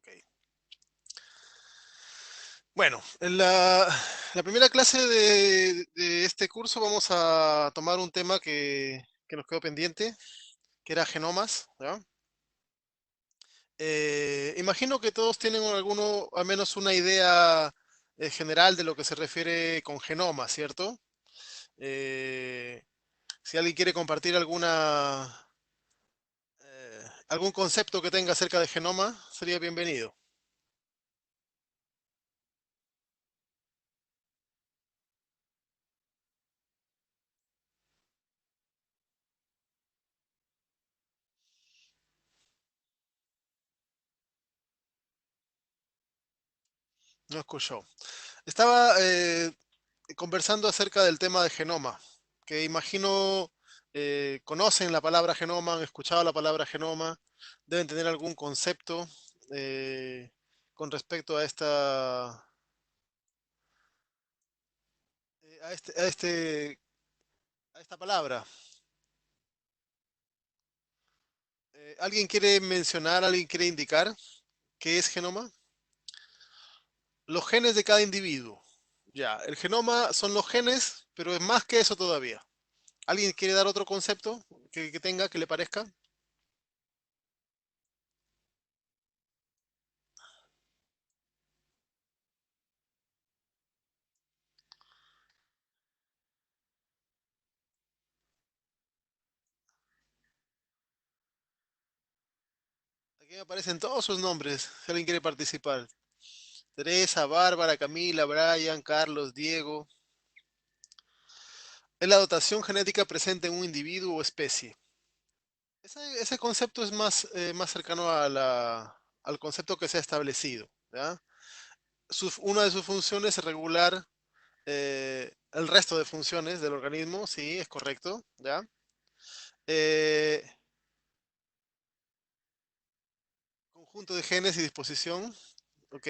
Ok. Bueno, en la primera clase de este curso vamos a tomar un tema que nos quedó pendiente, que era genomas, ¿ya? Imagino que todos tienen alguno, al menos una idea general de lo que se refiere con genoma, ¿cierto? Eh, si alguien quiere compartir algún concepto que tenga acerca de genoma, sería bienvenido. No escuchó. Estaba conversando acerca del tema de genoma, que imagino conocen la palabra genoma, han escuchado la palabra genoma, deben tener algún concepto eh, con respecto a a a esta palabra. ¿Alguien quiere mencionar, alguien quiere indicar qué es genoma? Los genes de cada individuo. Ya, el genoma son los genes, pero es más que eso todavía. ¿Alguien quiere dar otro concepto que tenga, que le parezca? Aquí me aparecen todos sus nombres, si alguien quiere participar. Teresa, Bárbara, Camila, Brian, Carlos, Diego. Es la dotación genética presente en un individuo o especie. Ese concepto es más cercano a al concepto que se ha establecido, ¿ya? Una de sus funciones es regular el resto de funciones del organismo, sí, es correcto, ¿ya? Eh, conjunto de genes y disposición, ¿ok?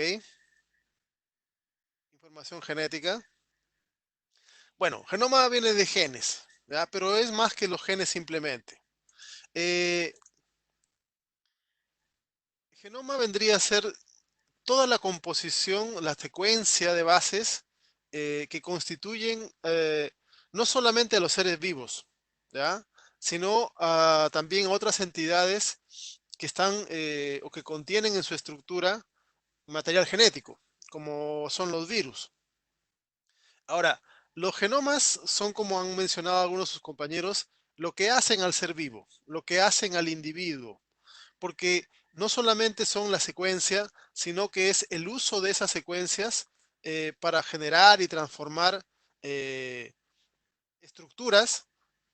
Información genética. Bueno, genoma viene de genes, ¿ya? Pero es más que los genes simplemente. Eh, genoma vendría a ser toda la composición, la secuencia de bases que constituyen no solamente a los seres vivos, ¿ya? Sino también a otras entidades que están o que contienen en su estructura material genético, como son los virus. Ahora, los genomas son, como han mencionado algunos de sus compañeros, lo que hacen al ser vivo, lo que hacen al individuo, porque no solamente son la secuencia, sino que es el uso de esas secuencias para generar y transformar eh, estructuras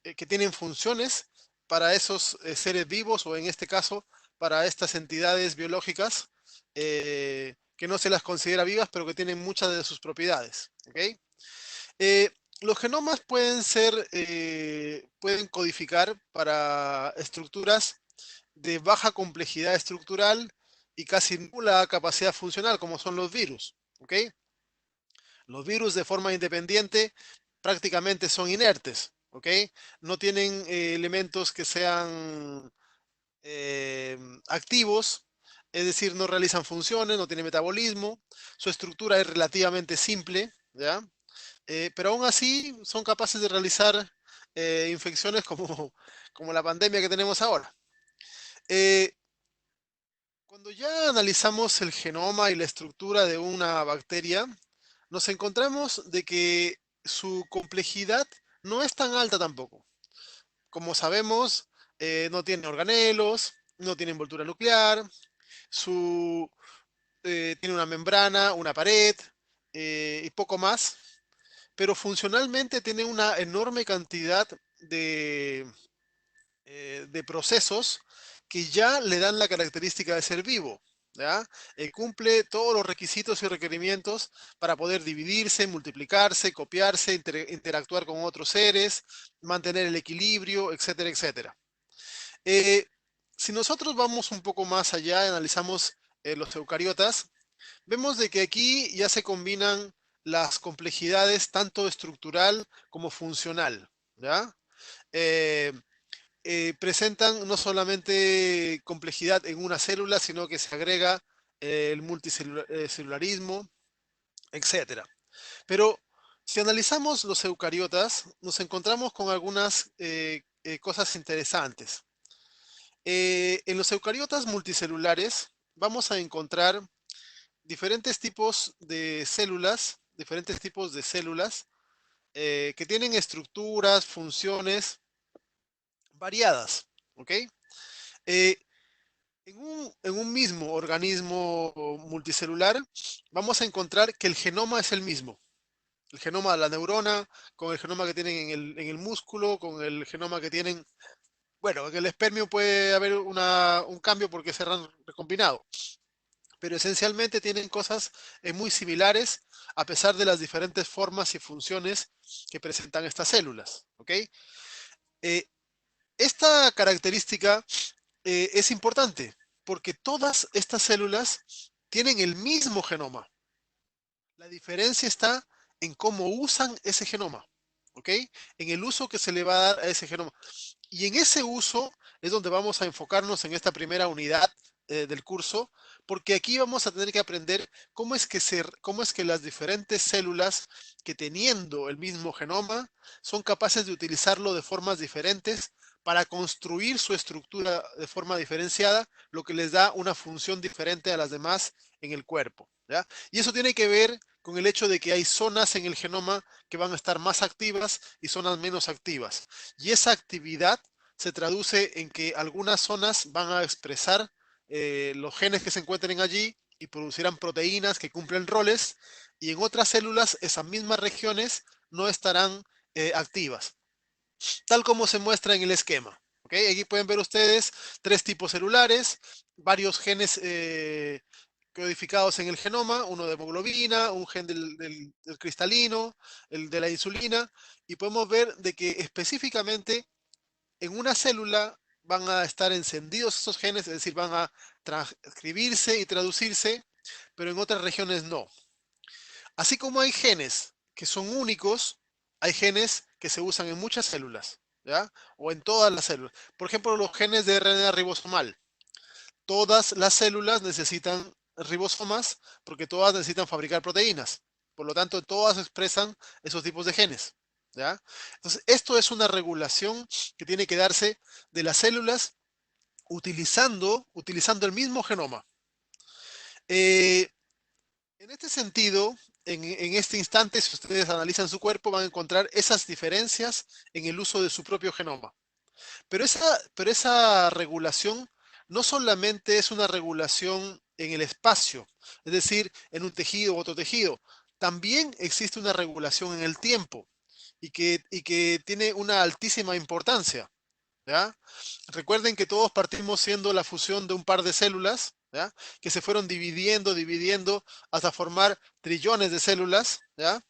que tienen funciones para esos seres vivos o en este caso para estas entidades biológicas que no se las considera vivas, pero que tienen muchas de sus propiedades. ¿Ok? Los genomas pueden codificar para estructuras de baja complejidad estructural y casi nula capacidad funcional, como son los virus. ¿Ok? Los virus de forma independiente prácticamente son inertes. ¿Ok? No tienen elementos que sean activos, es decir, no realizan funciones, no tienen metabolismo, su estructura es relativamente simple, ¿ya? Pero aún así son capaces de realizar infecciones como la pandemia que tenemos ahora. Eh, Cuando ya analizamos el genoma y la estructura de una bacteria, nos encontramos de que su complejidad no es tan alta tampoco. Como sabemos, no tiene organelos, no tiene envoltura nuclear, tiene una membrana, una pared y poco más, pero funcionalmente tiene una enorme cantidad de, de procesos que ya le dan la característica de ser vivo. ¿Ya? Cumple todos los requisitos y requerimientos para poder dividirse, multiplicarse, copiarse, interactuar con otros seres, mantener el equilibrio, etcétera, etcétera. Eh, si nosotros vamos un poco más allá y analizamos los eucariotas, vemos de que aquí ya se combinan las complejidades tanto estructural como funcional, ¿ya? Eh, Presentan no solamente complejidad en una célula, sino que se agrega el multicelularismo, etcétera. Pero si analizamos los eucariotas, nos encontramos con algunas cosas interesantes. En los eucariotas multicelulares vamos a encontrar diferentes tipos de células que tienen estructuras, funciones variadas, ¿ok? Eh, en un mismo organismo multicelular vamos a encontrar que el genoma es el mismo. El genoma de la neurona, con el genoma que tienen en el músculo, con el genoma que tienen, bueno, en el espermio puede haber un cambio porque se han recombinado, pero esencialmente tienen cosas muy similares a pesar de las diferentes formas y funciones que presentan estas células, ¿ok? Eh, esta característica es importante porque todas estas células tienen el mismo genoma. La diferencia está en cómo usan ese genoma, ¿ok? En el uso que se le va a dar a ese genoma. Y en ese uso es donde vamos a enfocarnos en esta primera unidad del curso, porque aquí vamos a tener que aprender cómo es que las diferentes células que teniendo el mismo genoma son capaces de utilizarlo de formas diferentes para construir su estructura de forma diferenciada, lo que les da una función diferente a las demás en el cuerpo, ¿ya? Y eso tiene que ver con el hecho de que hay zonas en el genoma que van a estar más activas y zonas menos activas. Y esa actividad se traduce en que algunas zonas van a expresar los genes que se encuentren allí y producirán proteínas que cumplen roles, y en otras células esas mismas regiones no estarán activas, tal como se muestra en el esquema. ¿Ok? Aquí pueden ver ustedes tres tipos celulares, varios genes codificados en el genoma, uno de hemoglobina, un gen del cristalino, el de la insulina, y podemos ver de que específicamente en una célula van a estar encendidos esos genes, es decir, van a transcribirse y traducirse, pero en otras regiones no. Así como hay genes que son únicos, hay genes que se usan en muchas células, ¿ya? O en todas las células. Por ejemplo, los genes de RNA ribosomal. Todas las células necesitan ribosomas porque todas necesitan fabricar proteínas. Por lo tanto, todas expresan esos tipos de genes, ¿ya? Entonces, esto es una regulación que tiene que darse de las células utilizando el mismo genoma. Eh, en este sentido, en este instante, si ustedes analizan su cuerpo, van a encontrar esas diferencias en el uso de su propio genoma. Pero esa regulación no solamente es una regulación en el espacio, es decir, en un tejido u otro tejido, también existe una regulación en el tiempo y que tiene una altísima importancia, ¿ya? Recuerden que todos partimos siendo la fusión de un par de células, ¿ya? Que se fueron dividiendo hasta formar trillones de células, ¿ya?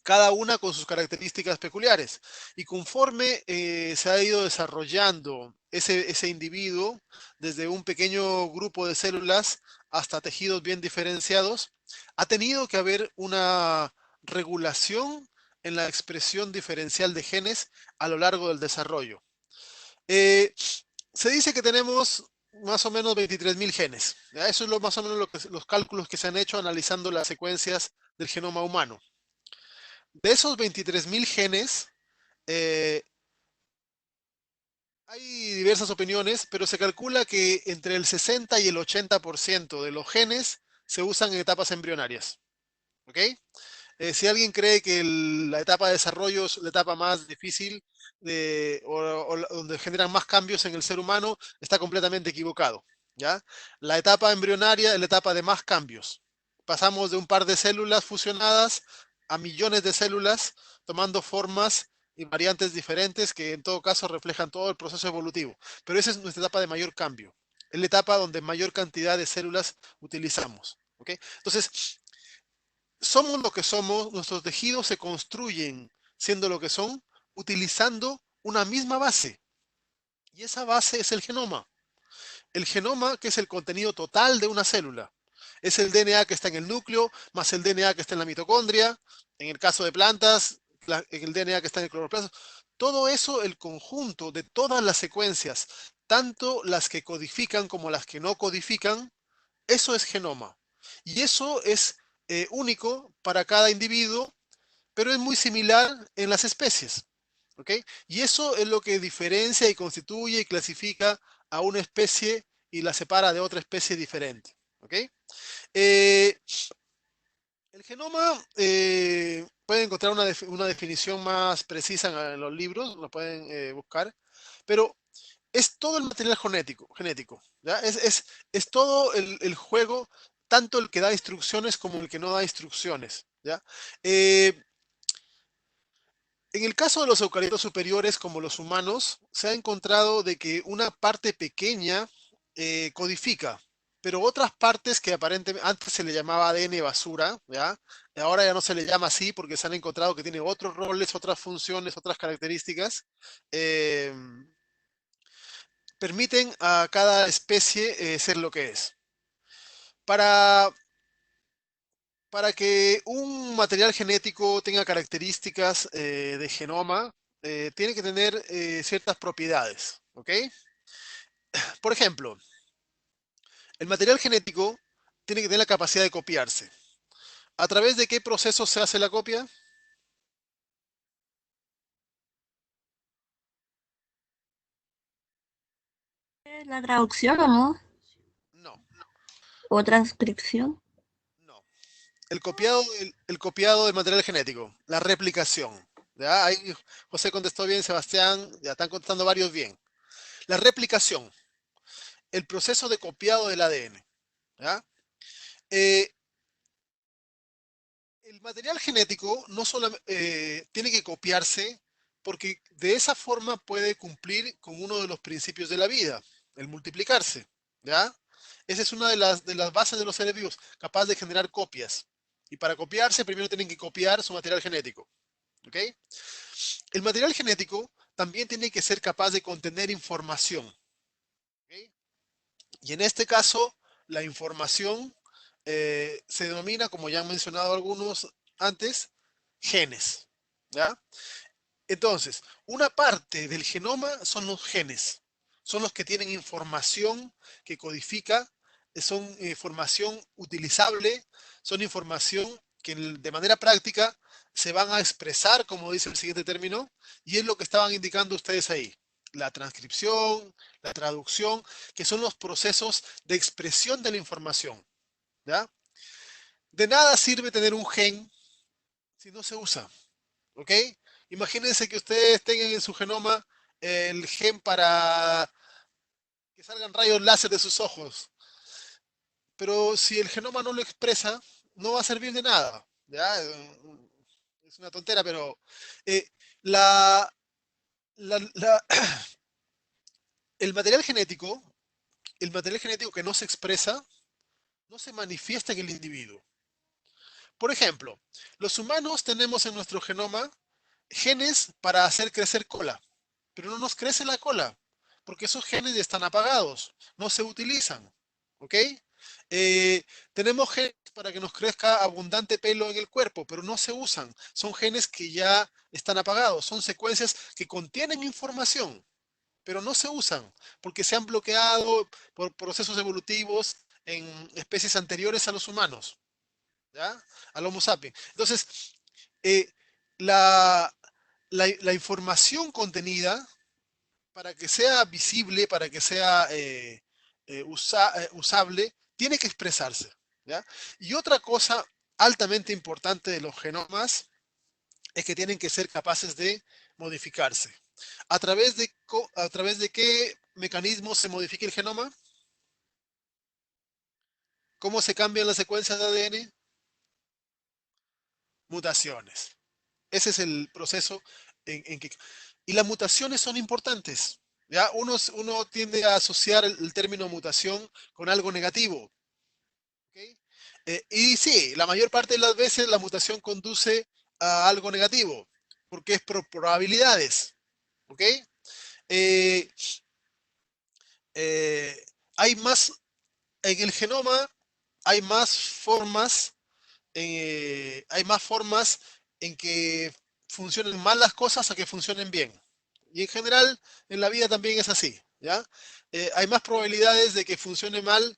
Cada una con sus características peculiares. Y conforme se ha ido desarrollando ese individuo, desde un pequeño grupo de células hasta tejidos bien diferenciados, ha tenido que haber una regulación en la expresión diferencial de genes a lo largo del desarrollo. Eh, Se dice que tenemos más o menos 23.000 genes. ¿Ya? Eso es más o menos los cálculos que se han hecho analizando las secuencias del genoma humano. De esos 23.000 genes, eh, hay diversas opiniones, pero se calcula que entre el 60 y el 80% de los genes se usan en etapas embrionarias. ¿Ok? Si alguien cree que la etapa de desarrollo es la etapa más difícil donde generan más cambios en el ser humano, está completamente equivocado. ¿Ya? La etapa embrionaria es la etapa de más cambios. Pasamos de un par de células fusionadas a millones de células tomando formas y variantes diferentes que en todo caso reflejan todo el proceso evolutivo. Pero esa es nuestra etapa de mayor cambio. Es la etapa donde mayor cantidad de células utilizamos. ¿Ok? Entonces, somos lo que somos, nuestros tejidos se construyen siendo lo que son, utilizando una misma base. Y esa base es el genoma. El genoma, que es el contenido total de una célula. Es el DNA que está en el núcleo, más el DNA que está en la mitocondria. En el caso de plantas, el DNA que está en el cloroplasto. Todo eso, el conjunto de todas las secuencias, tanto las que codifican como las que no codifican, Eso es genoma. Y eso es único para cada individuo, pero es muy similar en las especies. ¿Ok? Y eso es lo que diferencia y constituye y clasifica a una especie y la separa de otra especie diferente. ¿Ok? Eh, el genoma, pueden encontrar una definición más precisa en los libros, lo pueden buscar, pero es todo el material genético, ¿ya? Es todo el juego, tanto el que da instrucciones como el que no da instrucciones, ¿ya? Eh, en el caso de los eucariotas superiores, como los humanos, se ha encontrado de que una parte pequeña codifica, pero otras partes que aparentemente antes se le llamaba ADN basura, ¿ya? Ahora ya no se le llama así porque se han encontrado que tiene otros roles, otras funciones, otras características. eh, Permiten a cada especie ser lo que es. Para, para que un material genético tenga características de genoma, tiene que tener ciertas propiedades, ¿ok? Por ejemplo, el material genético tiene que tener la capacidad de copiarse. ¿A través de qué proceso se hace la copia? ¿La traducción o no? No, ¿O transcripción? no. El copiado del material genético, la replicación. ¿Ya? Ahí José contestó bien, Sebastián, ya están contestando varios bien. La replicación, el proceso de copiado del ADN. ¿Ya? Eh, el material genético no solamente tiene que copiarse porque de esa forma puede cumplir con uno de los principios de la vida, el multiplicarse. ¿Ya? Esa es una de las bases de los seres vivos, capaz de generar copias. Y para copiarse, primero tienen que copiar su material genético. ¿Ok? El material genético también tiene que ser capaz de contener información. ¿Ok? Y en este caso, la información se denomina, como ya han mencionado algunos antes, genes. ¿Ya? Entonces, una parte del genoma son los genes. Son los que tienen información que codifica, son información utilizable, son información que de manera práctica se van a expresar, como dice el siguiente término, y es lo que estaban indicando ustedes ahí. La transcripción, la traducción, que son los procesos de expresión de la información. ¿Ya? De nada sirve tener un gen si no se usa. ¿Ok? Imagínense que ustedes tengan en su genoma el gen para que salgan rayos láser de sus ojos, pero si el genoma no lo expresa, no va a servir de nada. ¿Ya? Es una tontera, pero eh, la, la- el material genético, el material genético que no se expresa, no se manifiesta en el individuo. Por ejemplo, los humanos tenemos en nuestro genoma genes para hacer crecer cola, pero no nos crece la cola, porque esos genes ya están apagados, no se utilizan. ¿Ok? Tenemos genes para que nos crezca abundante pelo en el cuerpo, pero no se usan. Son genes que ya están apagados, son secuencias que contienen información, pero no se usan porque se han bloqueado por procesos evolutivos en especies anteriores a los humanos. ¿Ya? Al Homo sapiens. Entonces, eh, la, la información contenida, para que sea visible, para que sea usable, tiene que expresarse. ¿Ya? Y otra cosa altamente importante de los genomas es que tienen que ser capaces de modificarse. A través de qué mecanismo se modifica el genoma? ¿Cómo se cambian las secuencias de ADN? Mutaciones. Ese es el proceso en que... Y las mutaciones son importantes. ¿Ya? Uno tiende a asociar el término mutación con algo negativo. ¿Ok? Y sí, la mayor parte de las veces la mutación conduce a algo negativo, porque es por probabilidades. ¿Ok? Eh, eh, hay más, en el genoma hay más formas en que funcionen mal las cosas a que funcionen bien. Y en general, en la vida también es así, ¿ya? Hay más probabilidades de que funcione mal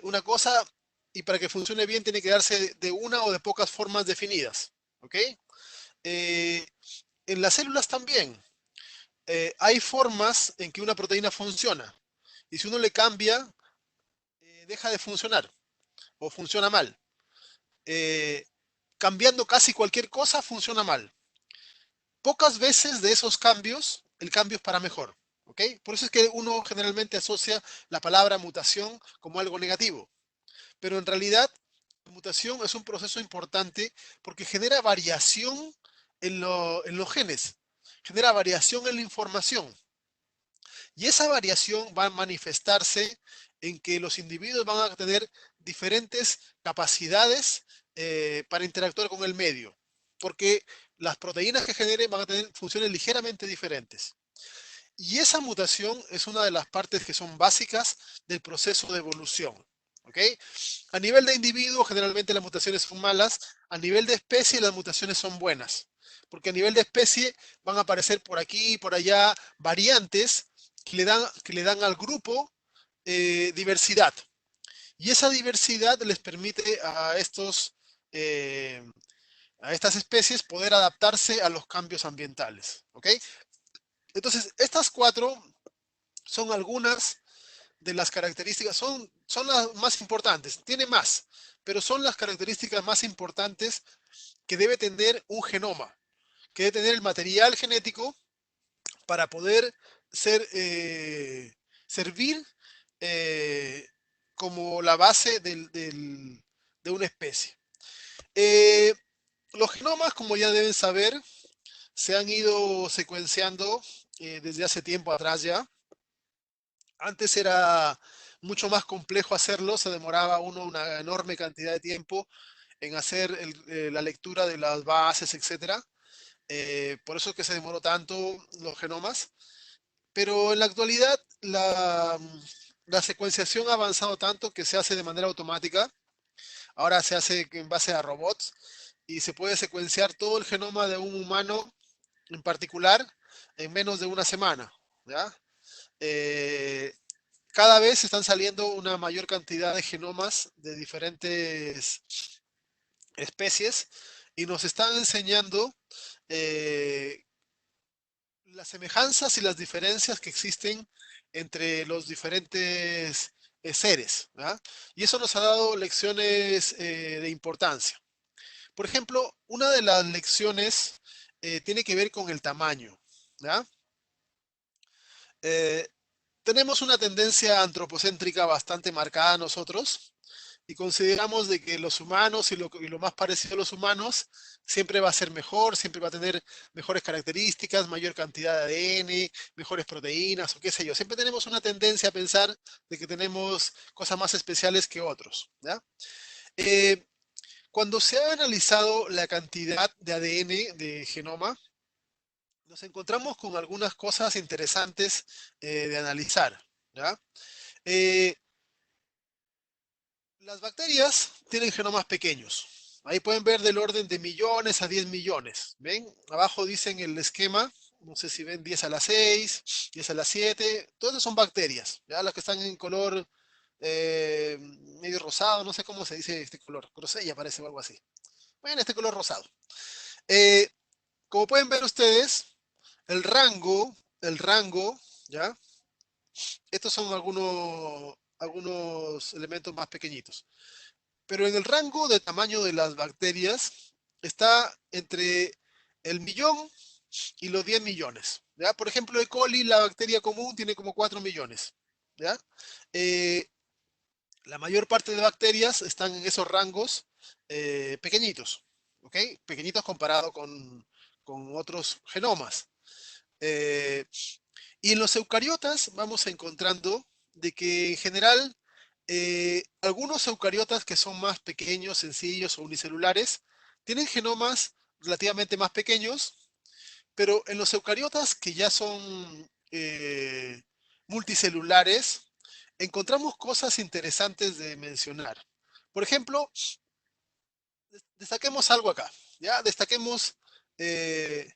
una cosa y para que funcione bien tiene que darse de una o de pocas formas definidas. ¿Ok? Eh, en las células también hay formas en que una proteína funciona. Y si uno le cambia, deja de funcionar o funciona mal. Eh, cambiando casi cualquier cosa funciona mal. Pocas veces de esos cambios, el cambio es para mejor. ¿Ok? Por eso es que uno generalmente asocia la palabra mutación como algo negativo. Pero en realidad, la mutación es un proceso importante porque genera variación en los genes, genera variación en la información. Y esa variación va a manifestarse en que los individuos van a tener diferentes capacidades para interactuar con el medio, porque las proteínas que generen van a tener funciones ligeramente diferentes. Y esa mutación es una de las partes que son básicas del proceso de evolución. ¿Ok? A nivel de individuo, generalmente las mutaciones son malas. A nivel de especie, las mutaciones son buenas. Porque a nivel de especie van a aparecer por aquí y por allá variantes que le dan al grupo diversidad. Y esa diversidad les permite eh, a estas especies poder adaptarse a los cambios ambientales. ¿Ok? Entonces, estas cuatro son algunas de las características, son las más importantes, tiene más, pero son las características más importantes que debe tener un genoma, que debe tener el material genético para poder ser, servir eh, como la base de una especie. Eh, los genomas, como ya deben saber, se han ido secuenciando desde hace tiempo atrás ya. Antes era mucho más complejo hacerlo, se demoraba uno una enorme cantidad de tiempo en hacer la lectura de las bases, etcétera. Por eso es que se demoró tanto los genomas. Pero en la actualidad la secuenciación ha avanzado tanto que se hace de manera automática. Ahora se hace en base a robots y se puede secuenciar todo el genoma de un humano en particular en menos de una semana. ¿Ya? Eh, cada vez están saliendo una mayor cantidad de genomas de diferentes especies y nos están enseñando eh, las semejanzas y las diferencias que existen entre los diferentes seres. ¿verdad? Y eso nos ha dado lecciones de importancia. Por ejemplo, una de las lecciones tiene que ver con el tamaño. ¿ya? Eh, tenemos una tendencia antropocéntrica bastante marcada nosotros y consideramos de que los humanos y lo más parecido a los humanos siempre va a ser mejor, siempre va a tener mejores características, mayor cantidad de ADN, mejores proteínas o qué sé yo. Siempre tenemos una tendencia a pensar de que tenemos cosas más especiales que otros. ¿ya? Eh, cuando se ha analizado la cantidad de ADN de genoma, nos encontramos con algunas cosas interesantes de analizar. ¿ya? Eh, las bacterias tienen genomas pequeños. Ahí pueden ver del orden de millones a 10 millones. ¿Ven? Abajo dicen el esquema. No sé si ven 10 a la 6, 10 a la 7. Todas esas son bacterias. ¿ya? Las que están en color medio rosado. No sé cómo se dice este color. Grosella parece o algo así. Bueno, este color rosado. Eh, como pueden ver ustedes, el rango, ¿ya? Estos son algunos elementos más pequeñitos. Pero en el rango de tamaño de las bacterias está entre el millón y los 10 millones. ¿ya? Por ejemplo, E. coli, la bacteria común, tiene como 4 millones. ¿ya? Eh, la mayor parte de bacterias están en esos rangos pequeñitos. ¿ok? Pequeñitos comparado con otros genomas. Eh, y en los eucariotas vamos encontrando de que en general algunos eucariotas que son más pequeños, sencillos o unicelulares, tienen genomas relativamente más pequeños, pero en los eucariotas que ya son multicelulares, encontramos cosas interesantes de mencionar. Por ejemplo, destaquemos algo acá, ¿ya? Eh,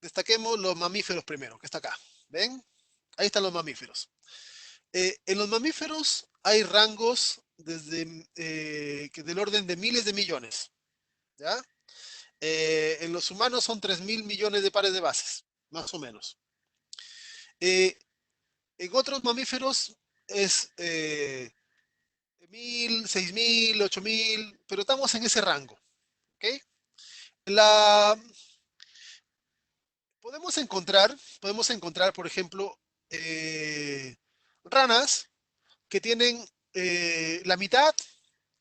destaquemos los mamíferos primero, que está acá. ¿Ven? Ahí están los mamíferos. En los mamíferos hay rangos del orden de miles de millones, ¿ya? En los humanos son 3.000 millones de pares de bases, más o menos. Eh, en otros mamíferos es 1.000, 6.000, 8.000, pero estamos en ese rango, ¿ok? La, podemos encontrar, por ejemplo, eh, ranas que tienen la mitad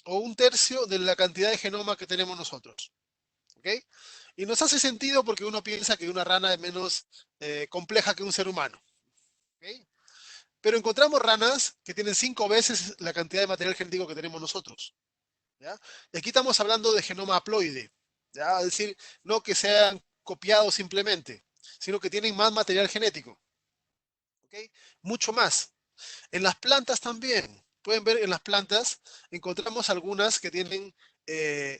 o un tercio de la cantidad de genoma que tenemos nosotros, ¿ok? Y nos hace sentido porque uno piensa que una rana es menos compleja que un ser humano, ¿ok? Pero encontramos ranas que tienen 5 veces la cantidad de material genético que tenemos nosotros, ¿ya? Y aquí estamos hablando de genoma haploide, ¿ya? Es decir, no que sean copiados simplemente, sino que tienen más material genético, ¿ok? Mucho más. En las plantas también. Pueden ver en las plantas, encontramos algunas que tienen eh,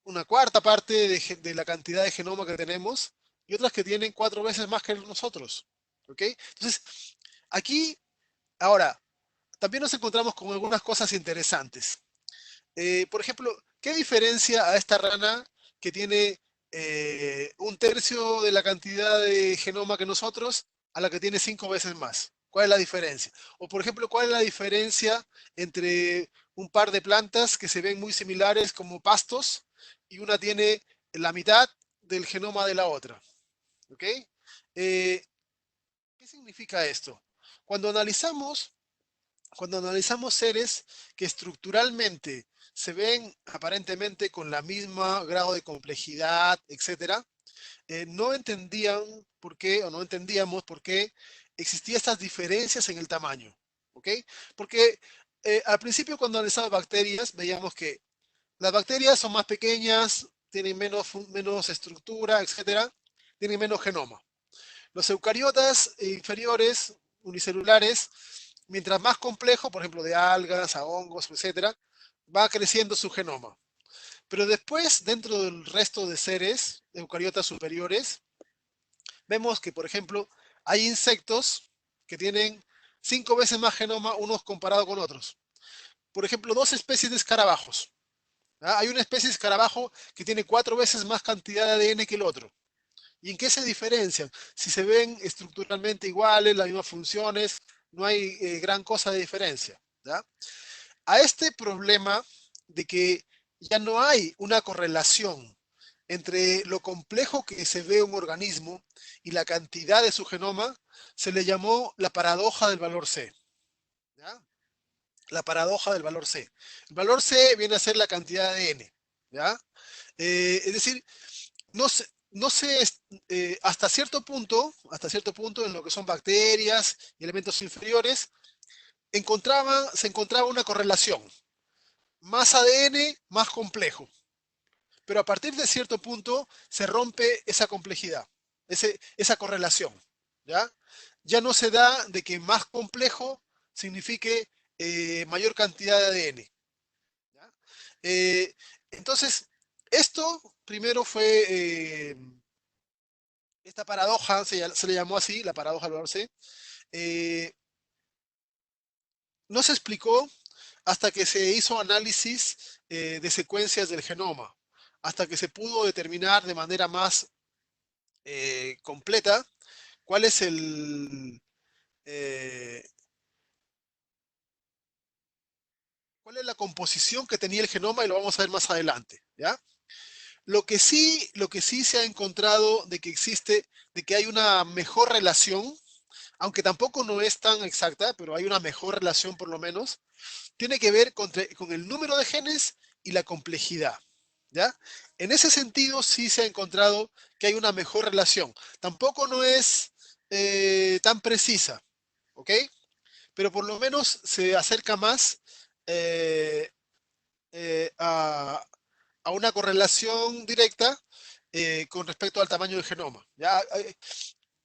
una cuarta parte de la cantidad de genoma que tenemos y otras que tienen 4 veces más que nosotros. ¿Ok? Entonces, aquí, ahora, también nos encontramos con algunas cosas interesantes. Por ejemplo, ¿qué diferencia a esta rana que tiene un tercio de la cantidad de genoma que nosotros a la que tiene 5 veces más? ¿Cuál es la diferencia? O, por ejemplo, ¿cuál es la diferencia entre un par de plantas que se ven muy similares como pastos y una tiene la mitad del genoma de la otra? ¿Ok? Eh, ¿Qué significa esto? Cuando analizamos cuando analizamos seres que estructuralmente se ven aparentemente con la misma grado de complejidad, etcétera, no entendían por qué o no entendíamos por qué existían estas diferencias en el tamaño, ¿ok? Porque al principio cuando analizamos bacterias veíamos que las bacterias son más pequeñas, tienen menos estructura, etcétera, tienen menos genoma. Los eucariotas inferiores, unicelulares, mientras más complejo, por ejemplo, de algas, a hongos, etcétera, va creciendo su genoma. Pero después, dentro del resto de seres eucariotas superiores, vemos que, por ejemplo, hay insectos que tienen 5 veces más genoma unos comparado con otros. Por ejemplo, dos especies de escarabajos. ¿Ah? Hay una especie de escarabajo que tiene 4 veces más cantidad de ADN que el otro. ¿Y en qué se diferencian? Si se ven estructuralmente iguales, las mismas funciones, no hay gran cosa de diferencia. ¿Ya? A este problema de que ya no hay una correlación entre lo complejo que se ve un organismo y la cantidad de su genoma, se le llamó la paradoja del valor C. ¿Ya? La paradoja del valor C. El valor C viene a ser la cantidad de N. ¿Ya? Es decir, no sé hasta cierto punto en lo que son bacterias y elementos inferiores, se encontraba una correlación. Más ADN, más complejo. Pero a partir de cierto punto se rompe esa complejidad, esa correlación. ¿Ya? Ya no se da de que más complejo signifique mayor cantidad de ADN. ¿Ya? Eh, entonces, esto primero fue esta paradoja, se le llamó así, la paradoja del valor C, eh, no se explicó hasta que se hizo análisis de secuencias del genoma, hasta que se pudo determinar de manera más completa cuál es eh, cuál es la composición que tenía el genoma y lo vamos a ver más adelante, ¿ya? Lo que sí se ha encontrado de que existe, de que hay una mejor relación, aunque tampoco no es tan exacta, pero hay una mejor relación por lo menos, tiene que ver con el número de genes y la complejidad. ¿Ya? En ese sentido, sí se ha encontrado que hay una mejor relación. Tampoco no es tan precisa, ¿ok? Pero por lo menos se acerca más eh, a una correlación directa con respecto al tamaño del genoma. ¿Ya?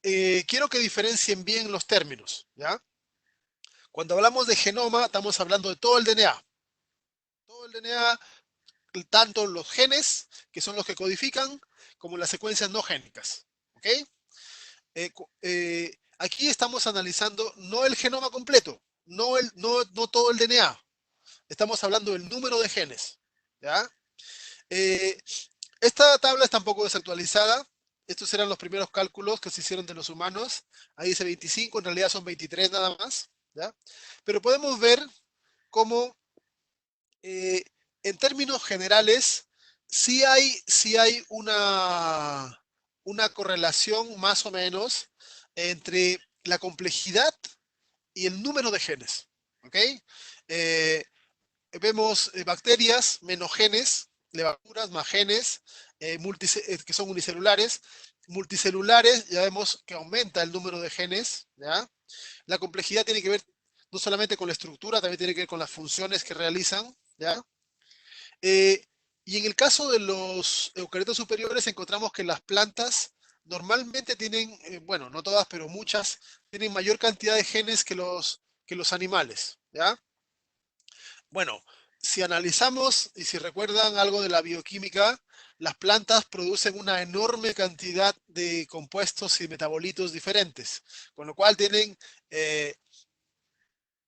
Quiero que diferencien bien los términos. ¿Ya? Cuando hablamos de genoma, estamos hablando de todo el DNA. Todo el DNA, tanto los genes, que son los que codifican, como las secuencias no génicas. ¿Ok? Aquí estamos analizando no el genoma completo, no todo el DNA. Estamos hablando del número de genes, ¿ya? Eh, Esta tabla está un poco desactualizada. Estos eran los primeros cálculos que se hicieron de los humanos. Ahí dice 25, en realidad son 23 nada más, ¿ya? Pero podemos ver cómo, eh, en términos generales, sí hay una correlación más o menos entre la complejidad y el número de genes, ¿ok? Eh, Vemos bacterias menos genes, levaduras más genes, que son unicelulares. Multicelulares, ya vemos que aumenta el número de genes, ¿ya? La complejidad tiene que ver no solamente con la estructura, también tiene que ver con las funciones que realizan, ¿ya? Eh, y en el caso de los eucariotas superiores encontramos que las plantas normalmente tienen, bueno, no todas, pero muchas, tienen mayor cantidad de genes que los animales, ¿ya? Bueno, si analizamos y si recuerdan algo de la bioquímica, las plantas producen una enorme cantidad de compuestos y metabolitos diferentes, con lo cual tienen eh,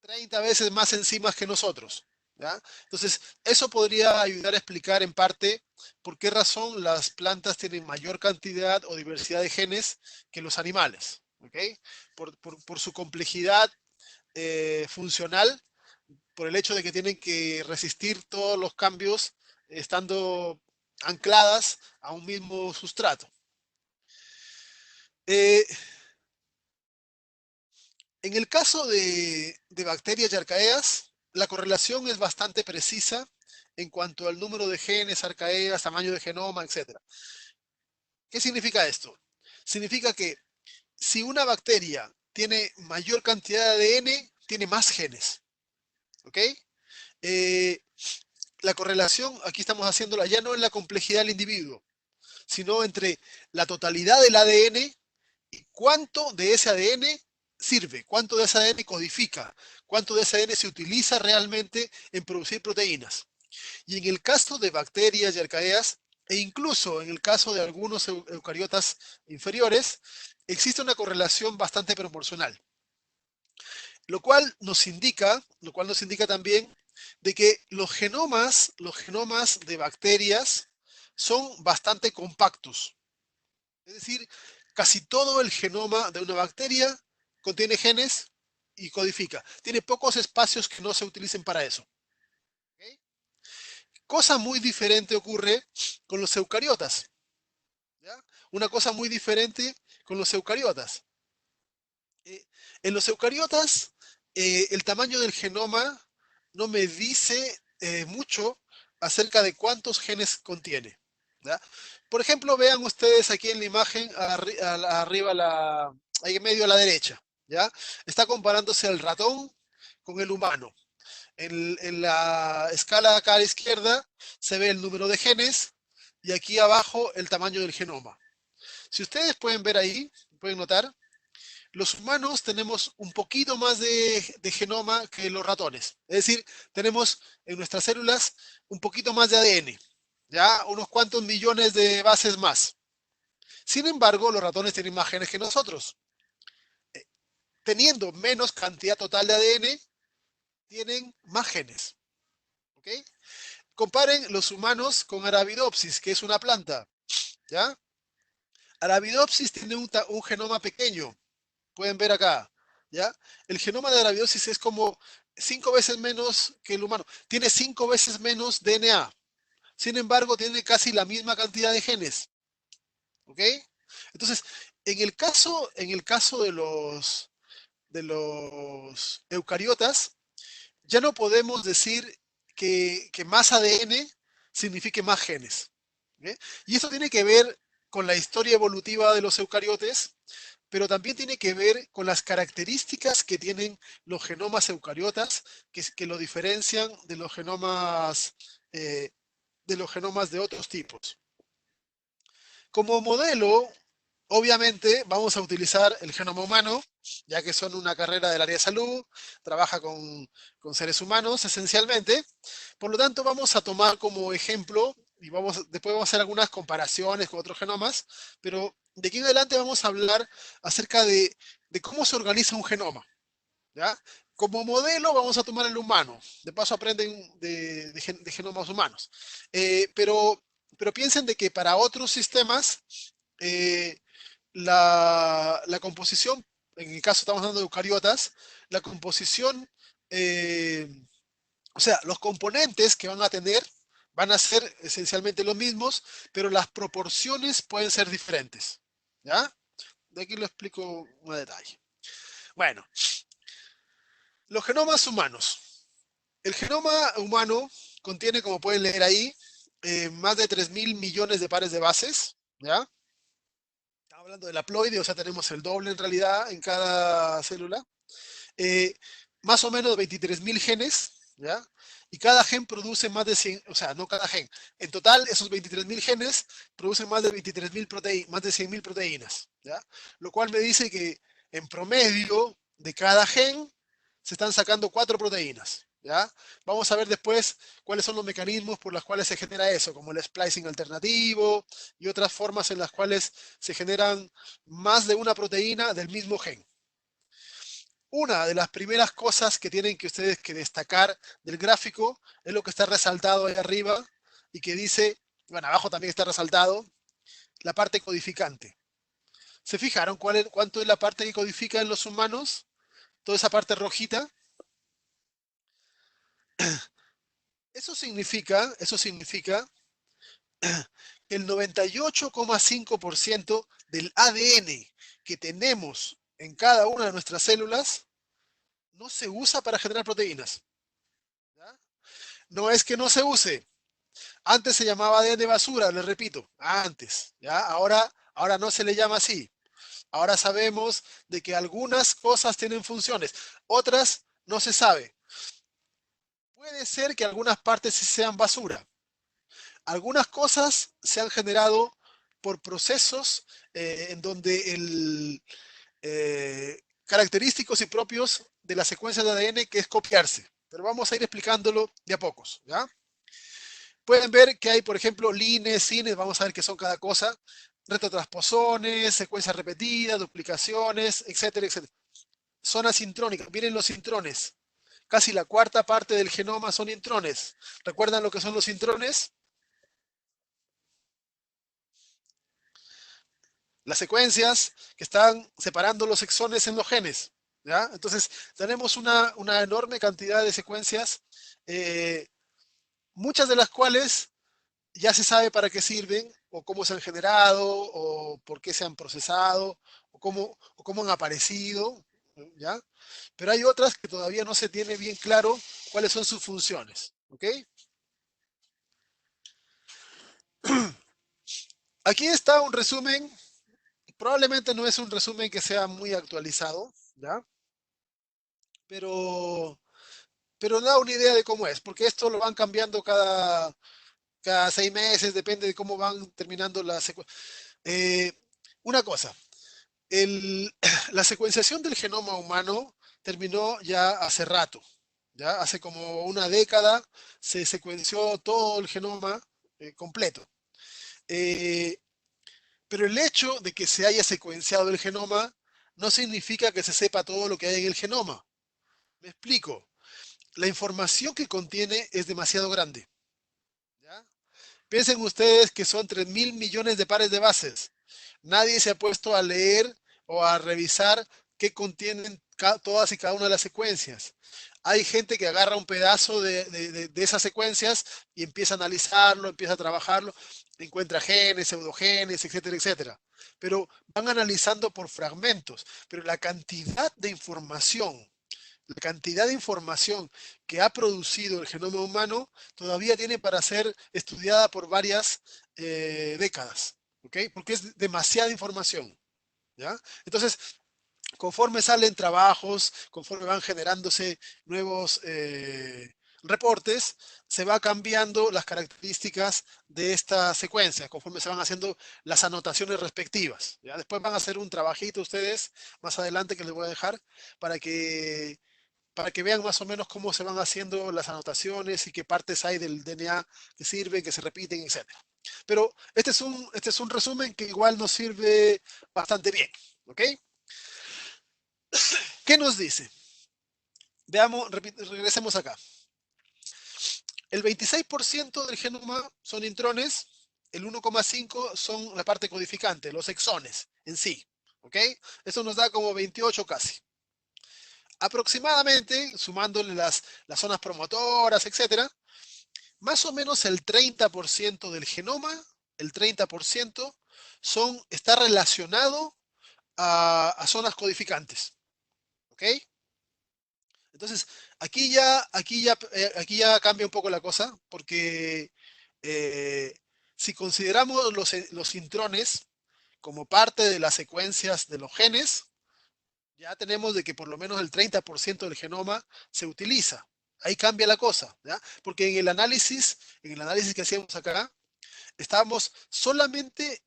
30 veces más enzimas que nosotros, ¿ya? Entonces, eso podría ayudar a explicar en parte por qué razón las plantas tienen mayor cantidad o diversidad de genes que los animales, ¿ok? Por su complejidad funcional, por el hecho de que tienen que resistir todos los cambios estando ancladas a un mismo sustrato. Eh, en el caso de bacterias y arcaeas, la correlación es bastante precisa en cuanto al número de genes, arcaeas, tamaño de genoma, etc. ¿Qué significa esto? Significa que si una bacteria tiene mayor cantidad de ADN, tiene más genes. ¿Ok? Eh, la correlación, aquí estamos haciéndola ya no en la complejidad del individuo, sino entre la totalidad del ADN y cuánto de ese ADN sirve, cuánto de ese ADN codifica, cuánto de ese ADN se utiliza realmente en producir proteínas. Y en el caso de bacterias y arcaeas, e incluso en el caso de algunos eucariotas inferiores, existe una correlación bastante proporcional. Lo cual nos indica también de que los genomas de bacterias son bastante compactos. Es decir, casi todo el genoma de una bacteria contiene genes y codifica. Tiene pocos espacios que no se utilicen para eso. ¿Ok? Cosa muy diferente ocurre con los eucariotas. ¿Ya? Una cosa muy diferente con los eucariotas. Eh, en los eucariotas, el tamaño del genoma no me dice mucho acerca de cuántos genes contiene. ¿Ya? Por ejemplo, vean ustedes aquí en la imagen, arriba, ahí en medio a la derecha. ¿Ya? Está comparándose el ratón con el humano. En la escala acá a la izquierda se ve el número de genes y aquí abajo el tamaño del genoma. Si ustedes pueden ver ahí, pueden notar, los humanos tenemos un poquito más de genoma que los ratones. Es decir, tenemos en nuestras células un poquito más de ADN, ya unos cuantos millones de bases más. Sin embargo, los ratones tienen más genes que nosotros. Teniendo menos cantidad total de ADN, tienen más genes. ¿Ok? Comparen los humanos con Arabidopsis, que es una planta. ¿Ya? Arabidopsis tiene un genoma pequeño, pueden ver acá, ¿ya? El genoma de Arabidopsis es como 5 veces menos que el humano. Tiene 5 veces menos DNA. Sin embargo, tiene casi la misma cantidad de genes. ¿Ok? Entonces, en el caso de los eucariotas, ya no podemos decir que más ADN signifique más genes. ¿Ok? Y eso tiene que ver con la historia evolutiva de los eucariotes, pero también tiene que ver con las características que tienen los genomas eucariotas que lo diferencian eh, de los genomas de otros tipos. Como modelo, obviamente vamos a utilizar el genoma humano, ya que son una carrera del área de salud, trabaja con seres humanos esencialmente. Por lo tanto, vamos a tomar como ejemplo y después vamos a hacer algunas comparaciones con otros genomas, pero de aquí en adelante vamos a hablar acerca de cómo se organiza un genoma, ¿ya? Como modelo vamos a tomar el humano. De paso aprenden de genomas humanos. Pero piensen de que para otros sistemas, eh, la composición, en el caso estamos hablando de eucariotas, la composición, eh, o sea, los componentes que van a tener van a ser esencialmente los mismos, pero las proporciones pueden ser diferentes. ¿Ya? De aquí lo explico más detalle. Bueno, los genomas humanos. El genoma humano contiene, como pueden leer ahí, más de 3.000 millones de pares de bases. ¿Ya? Estamos hablando del haploide, o sea, tenemos el doble en realidad en cada célula. eh, Más o menos 23.000 genes, ¿ya? Y cada gen produce más de 100, o sea, no cada gen. En total, esos 23.000 genes producen más de 23.000 proteínas, más de 100.000 proteínas, ¿ya? Lo cual me dice que en promedio de cada gen se están sacando 4 proteínas, ¿ya? Vamos a ver después cuáles son los mecanismos por los cuales se genera eso, como el splicing alternativo y otras formas en las cuales se generan más de una proteína del mismo gen. Una de las primeras cosas que tienen que ustedes que destacar del gráfico es lo que está resaltado ahí arriba y que dice, bueno, abajo también está resaltado, la parte codificante. ¿Se fijaron cuánto es la parte que codifica en los humanos? Toda esa parte rojita. Eso significa que el 98,5% del ADN que tenemos en cada una de nuestras células no se usa para generar proteínas. ¿Ya? No es que no se use. Antes se llamaba ADN basura, les repito, antes, ¿ya? Ahora no se le llama así. Ahora sabemos de que algunas cosas tienen funciones, otras no se sabe. Puede ser que algunas partes sí sean basura. Algunas cosas se han generado por procesos en donde característicos y propios de la secuencia de ADN que es copiarse. Pero vamos a ir explicándolo de a pocos, ¿ya? Pueden ver que hay, por ejemplo, lines, cines, vamos a ver qué son cada cosa, retrotransposones, secuencias repetidas, duplicaciones, etcétera, etcétera. Zonas intrónicas, miren los intrones. Casi la cuarta parte del genoma son intrones. ¿Recuerdan lo que son los intrones? Las secuencias que están separando los exones en los genes. ¿Ya? Entonces, tenemos una enorme cantidad de secuencias, eh, muchas de las cuales ya se sabe para qué sirven, o cómo se han generado, o por qué se han procesado, o cómo han aparecido, ¿ya? Pero hay otras que todavía no se tiene bien claro cuáles son sus funciones, ¿ok? Aquí está un resumen, probablemente no es un resumen que sea muy actualizado, ¿ya? Pero, pero da una idea de cómo es, porque esto lo van cambiando cada 6 meses, depende de cómo van terminando las secuencias. Eh, una cosa, el- la secuenciación del genoma humano terminó ya hace rato, ya hace como una década se secuenció todo el genoma completo. Eh, pero el hecho de que se haya secuenciado el genoma no significa que se sepa todo lo que hay en el genoma. Me explico. La información que contiene es demasiado grande. ¿Ya? Piensen ustedes que son 3.000 millones de pares de bases. Nadie se ha puesto a leer o a revisar qué contienen todas y cada una de las secuencias. Hay gente que agarra un pedazo de esas secuencias y empieza a analizarlo, empieza a trabajarlo, encuentra genes, pseudogenes, etcétera, etcétera. Pero van analizando por fragmentos. Pero la cantidad de información que ha producido el genoma humano todavía tiene para ser estudiada por varias décadas, ¿ok? Porque es demasiada información, ¿ya? Entonces, conforme salen trabajos, conforme van generándose nuevos reportes, se va cambiando las características de esta secuencia, conforme se van haciendo las anotaciones respectivas, ¿ya? Después van a hacer un trabajito ustedes más adelante que les voy a dejar para que para que vean más o menos cómo se van haciendo las anotaciones y qué partes hay del DNA que sirven, que se repiten, etcétera. Pero este es un resumen que igual nos sirve bastante bien. ¿Ok? ¿Qué nos dice? Veamos, regresemos acá. El 26% del genoma son intrones, el 1,5 son la parte codificante, los exones en sí. ¿Ok? Eso nos da como 28 casi. Aproximadamente, sumándole las zonas promotoras, etcétera, más o menos el 30% del genoma, el 30% está relacionado a zonas codificantes. ¿Ok? Entonces, aquí ya cambia un poco la cosa, porque eh, si consideramos los intrones como parte de las secuencias de los genes, ya tenemos de que por lo menos el 30% del genoma se utiliza. Ahí cambia la cosa, ¿ya? Porque en el análisis que hacíamos acá, estábamos solamente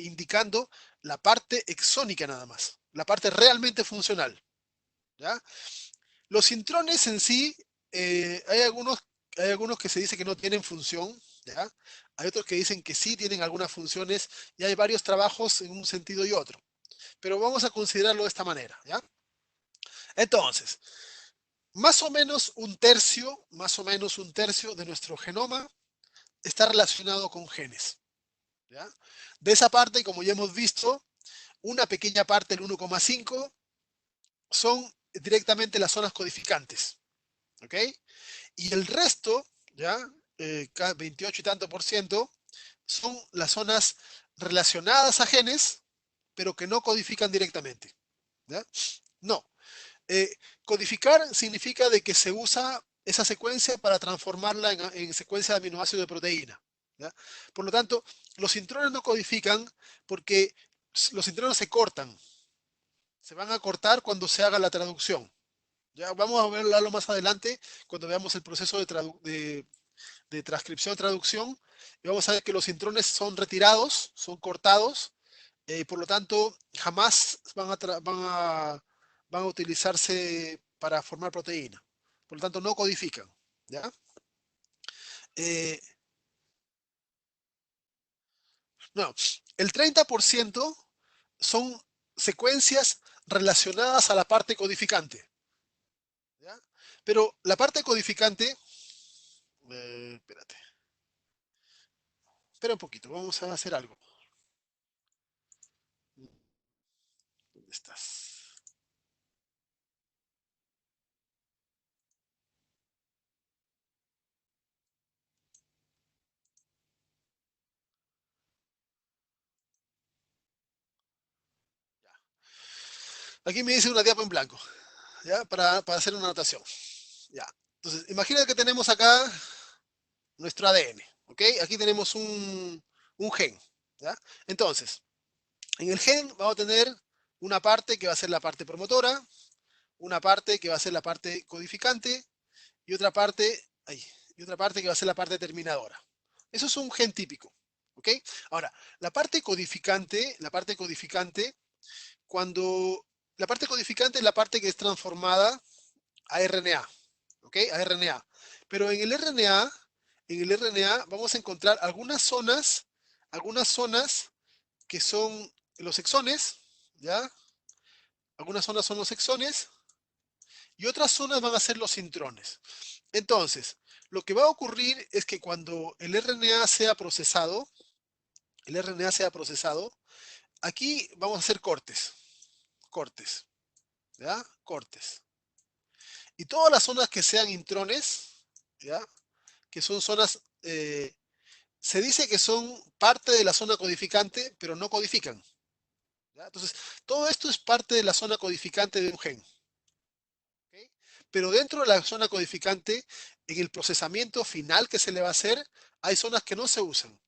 indicando la parte exónica nada más, la parte realmente funcional, ¿ya? Los intrones en sí, eh, hay algunos, hay algunos que se dice que no tienen función, ¿ya? Hay otros que dicen que sí tienen algunas funciones y hay varios trabajos en un sentido y otro. Pero vamos a considerarlo de esta manera, ¿ya? Entonces, más o menos un tercio de nuestro genoma está relacionado con genes, ¿ya? De esa parte, como ya hemos visto, una pequeña parte, el 1,5, son directamente las zonas codificantes, ¿ok? Y el resto, ¿ya? 28 y tanto por ciento, son las zonas relacionadas a genes, pero que no codifican directamente, ¿ya? No. Eh, Codificar significa de que se usa esa secuencia para transformarla en secuencia de aminoácidos de proteína, ¿ya? Por lo tanto, los intrones no codifican porque los intrones se cortan, se van a cortar cuando se haga la traducción. Ya vamos a verlo más adelante cuando veamos el proceso de transcripción-traducción y vamos a ver que los intrones son retirados, son cortados, y por lo tanto jamás van a utilizarse para formar proteína. Por lo tanto, no codifican. ¿Ya? Eh, no, el 30% son secuencias relacionadas a la parte codificante. ¿Ya? Pero la parte codificante, espérate, espera un poquito, vamos a hacer algo. ¿Dónde estás? Aquí me dice una diapo en blanco, ¿ya? Para hacer una anotación. Ya. Entonces, imagina que tenemos acá nuestro ADN, ¿ok? Aquí tenemos un gen, ¿ya? Entonces, en el gen vamos a tener una parte que va a ser la parte promotora, una parte que va a ser la parte codificante y otra parte, ay, y otra parte que va a ser la parte terminadora. Eso es un gen típico, ¿ok? Ahora, la parte codificante, cuando la parte codificante es la parte que es transformada a RNA, ¿ok? A RNA. Pero en el RNA vamos a encontrar algunas zonas que son los exones, ¿ya? Algunas zonas son los exones y otras zonas van a ser los intrones. Entonces, lo que va a ocurrir es que cuando el RNA sea procesado, aquí vamos a hacer cortes, ¿ya? Cortes. Y todas las zonas que sean intrones, ¿ya? Que son zonas, se dice que son parte de la zona codificante, pero no codifican, ¿ya? Entonces, todo esto es parte de la zona codificante de un gen, ¿ok? Pero dentro de la zona codificante, en el procesamiento final que se le va a hacer, hay zonas que no se usan.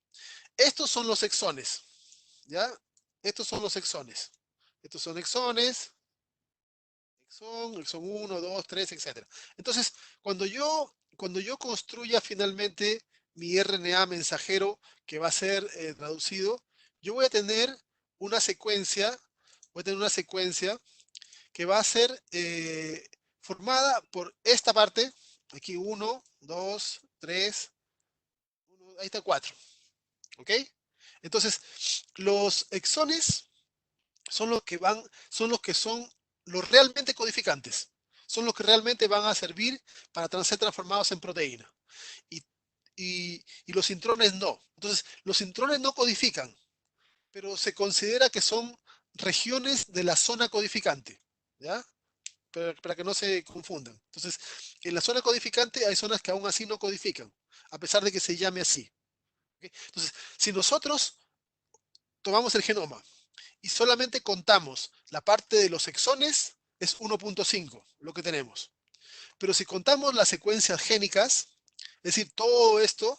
Estos son los exones, ¿ya? Estos son los exones. Estos son exones, exón 1, 2, 3, etcétera. Entonces, cuando yo construya finalmente mi RNA mensajero que va a ser traducido, yo voy a tener una secuencia que va a ser formada por esta parte, aquí 1, 2, 3, ahí está 4, ¿ok? Entonces, los exones son los que son los realmente codificantes, son los que realmente van a servir para ser transformados en proteína. Y, y los intrones no. Entonces, los intrones no codifican, pero se considera que son regiones de la zona codificante, ¿ya? Para que no se confundan. Entonces, en la zona codificante hay zonas que aún así no codifican, a pesar de que se llame así. ¿Ok? Entonces, si nosotros tomamos el genoma y solamente contamos la parte de los exones, es 1.5 lo que tenemos. Pero si contamos las secuencias génicas, es decir, todo esto,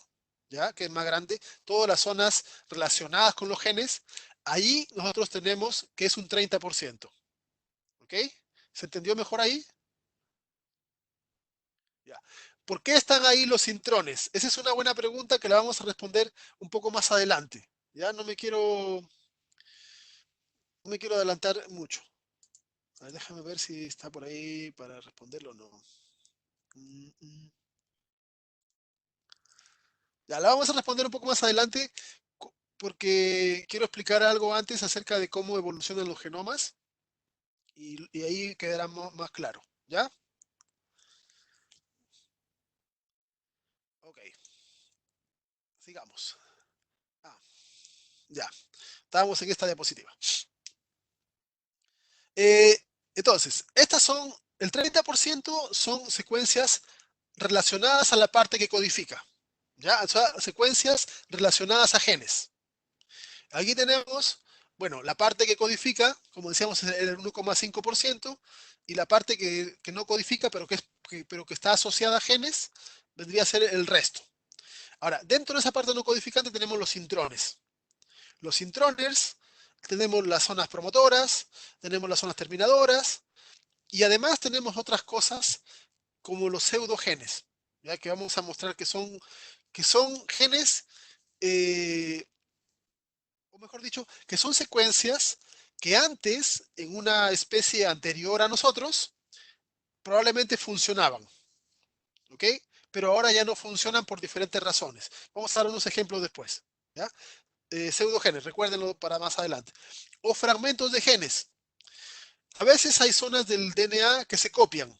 ya que es más grande, todas las zonas relacionadas con los genes, ahí nosotros tenemos que es un 30%. ¿Ok? ¿Se entendió mejor ahí? Ya. ¿Por qué están ahí los intrones? Esa es una buena pregunta que la vamos a responder un poco más adelante. Ya no me quiero adelantar mucho. A ver, déjame ver si está por ahí para responderlo o no. Mm, mm. Ya, la vamos a responder un poco más adelante porque quiero explicar algo antes acerca de cómo evolucionan los genomas y ahí quedará más claro. ¿Ya? Ok, sigamos. Ah, ya, estábamos en esta diapositiva. Eh, entonces, el 30% son secuencias relacionadas a la parte que codifica. ¿Ya? O sea, secuencias relacionadas a genes. Aquí tenemos, bueno, la parte que codifica, como decíamos, es el 1,5%, y la parte que no codifica, pero que está asociada a genes, vendría a ser el resto. Ahora, dentro de esa parte no codificante tenemos los intrones. Los introners, tenemos las zonas promotoras, tenemos las zonas terminadoras, y además tenemos otras cosas como los pseudogenes, ya que vamos a mostrar que son genes, eh, o mejor dicho, que son secuencias que antes, en una especie anterior a nosotros, probablemente funcionaban, ¿ok? Pero ahora ya no funcionan por diferentes razones. Vamos a dar unos ejemplos después, ¿ya? Pseudogenes, recuérdenlo para más adelante. O fragmentos de genes. A veces hay zonas del DNA que se copian,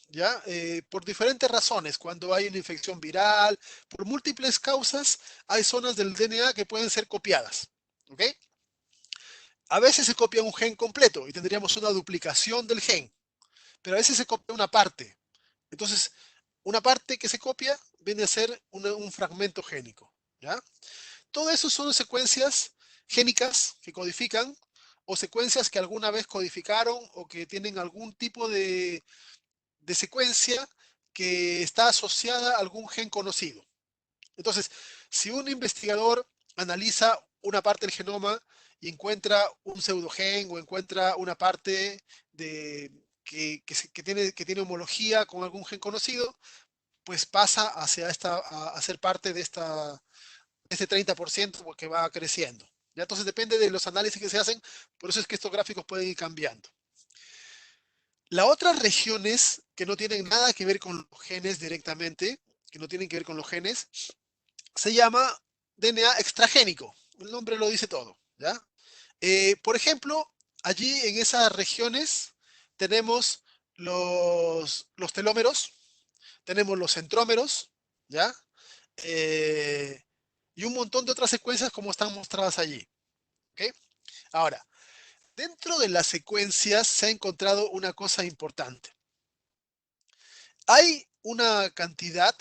¿ya? Por diferentes razones, cuando hay una infección viral, por múltiples causas, hay zonas del DNA que pueden ser copiadas, ¿ok? A veces se copia un gen completo y tendríamos una duplicación del gen, pero a veces se copia una parte. Entonces, una parte que se copia viene a ser un fragmento génico, ¿ya? Todo eso son secuencias génicas que codifican o secuencias que alguna vez codificaron o que tienen algún tipo de secuencia que está asociada a algún gen conocido. Entonces, si un investigador analiza una parte del genoma y encuentra un pseudogen o encuentra una parte que tiene homología con algún gen conocido, pues pasa a ser parte de este 30% porque va creciendo. ¿Ya? Entonces depende de los análisis que se hacen, por eso es que estos gráficos pueden ir cambiando. Las otras regiones que no tienen nada que ver con los genes directamente, que no tienen que ver con los genes, se llama DNA extragénico. El nombre lo dice todo, ¿ya? Por ejemplo, allí en esas regiones tenemos los telómeros, tenemos los centrómeros, ¿ya? Eh, y un montón de otras secuencias como están mostradas allí, ¿ok? Ahora, dentro de las secuencias se ha encontrado una cosa importante. Hay una cantidad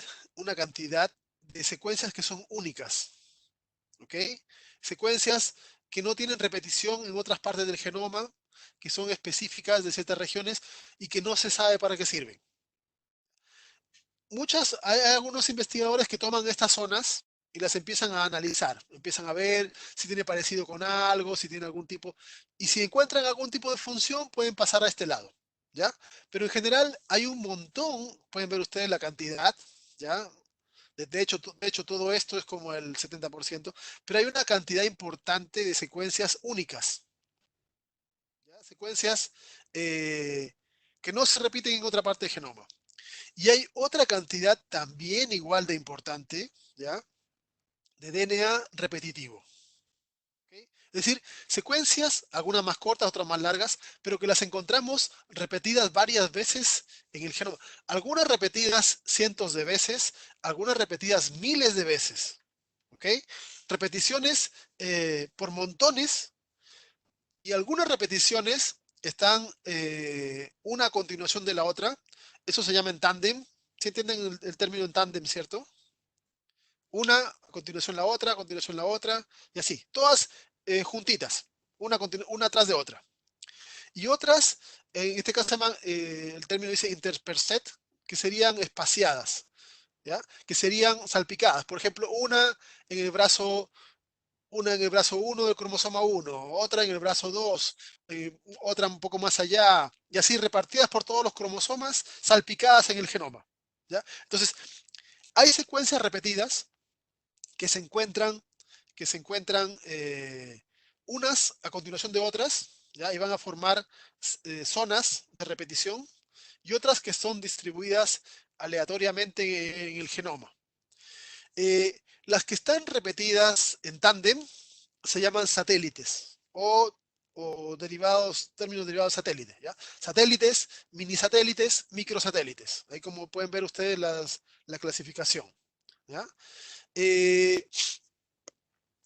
de secuencias que son únicas, ¿ok? Secuencias que no tienen repetición en otras partes del genoma, que son específicas de ciertas regiones y que no se sabe para qué sirven. Hay algunos investigadores que toman estas zonas y las empiezan a analizar, empiezan a ver si tiene parecido con algo, si tiene algún tipo, y si encuentran algún tipo de función, pueden pasar a este lado, ¿ya? Pero en general hay un montón, pueden ver ustedes la cantidad, ¿ya? De hecho, todo esto es como el 70%, pero hay una cantidad importante de secuencias únicas, ¿ya? Secuencias eh, que no se repiten en otra parte del genoma. Y hay otra cantidad también igual de importante, ¿ya? De DNA repetitivo. ¿Ok? Es decir, secuencias, algunas más cortas, otras más largas, pero que las encontramos repetidas varias veces en el genoma. Algunas repetidas cientos de veces, algunas repetidas miles de veces. ¿Ok? Repeticiones por montones y algunas repeticiones están una a continuación de la otra. Eso se llama en tándem. ¿Sí entienden el término en tándem, cierto? Una, a continuación la otra, a continuación la otra, y así. Todas juntitas, una tras de otra. Y otras, en este caso se llaman, el término dice interperset, que serían espaciadas, ¿ya? Que serían salpicadas. Por ejemplo, en el brazo una en el brazo 1 del cromosoma 1, otra en el brazo 2, otra un poco más allá, y así repartidas por todos los cromosomas, salpicadas en el genoma. ¿Ya? Entonces, hay secuencias repetidas que se encuentran, que se encuentran unas a continuación de otras, ¿ya? Y van a formar zonas de repetición, y otras que son distribuidas aleatoriamente en el genoma. Las que están repetidas en tándem se llaman satélites o derivados, términos derivados de satélites, ¿ya? Satélites, mini satélites, microsatélites. Ahí como pueden ver ustedes la clasificación, ¿ya? Eh,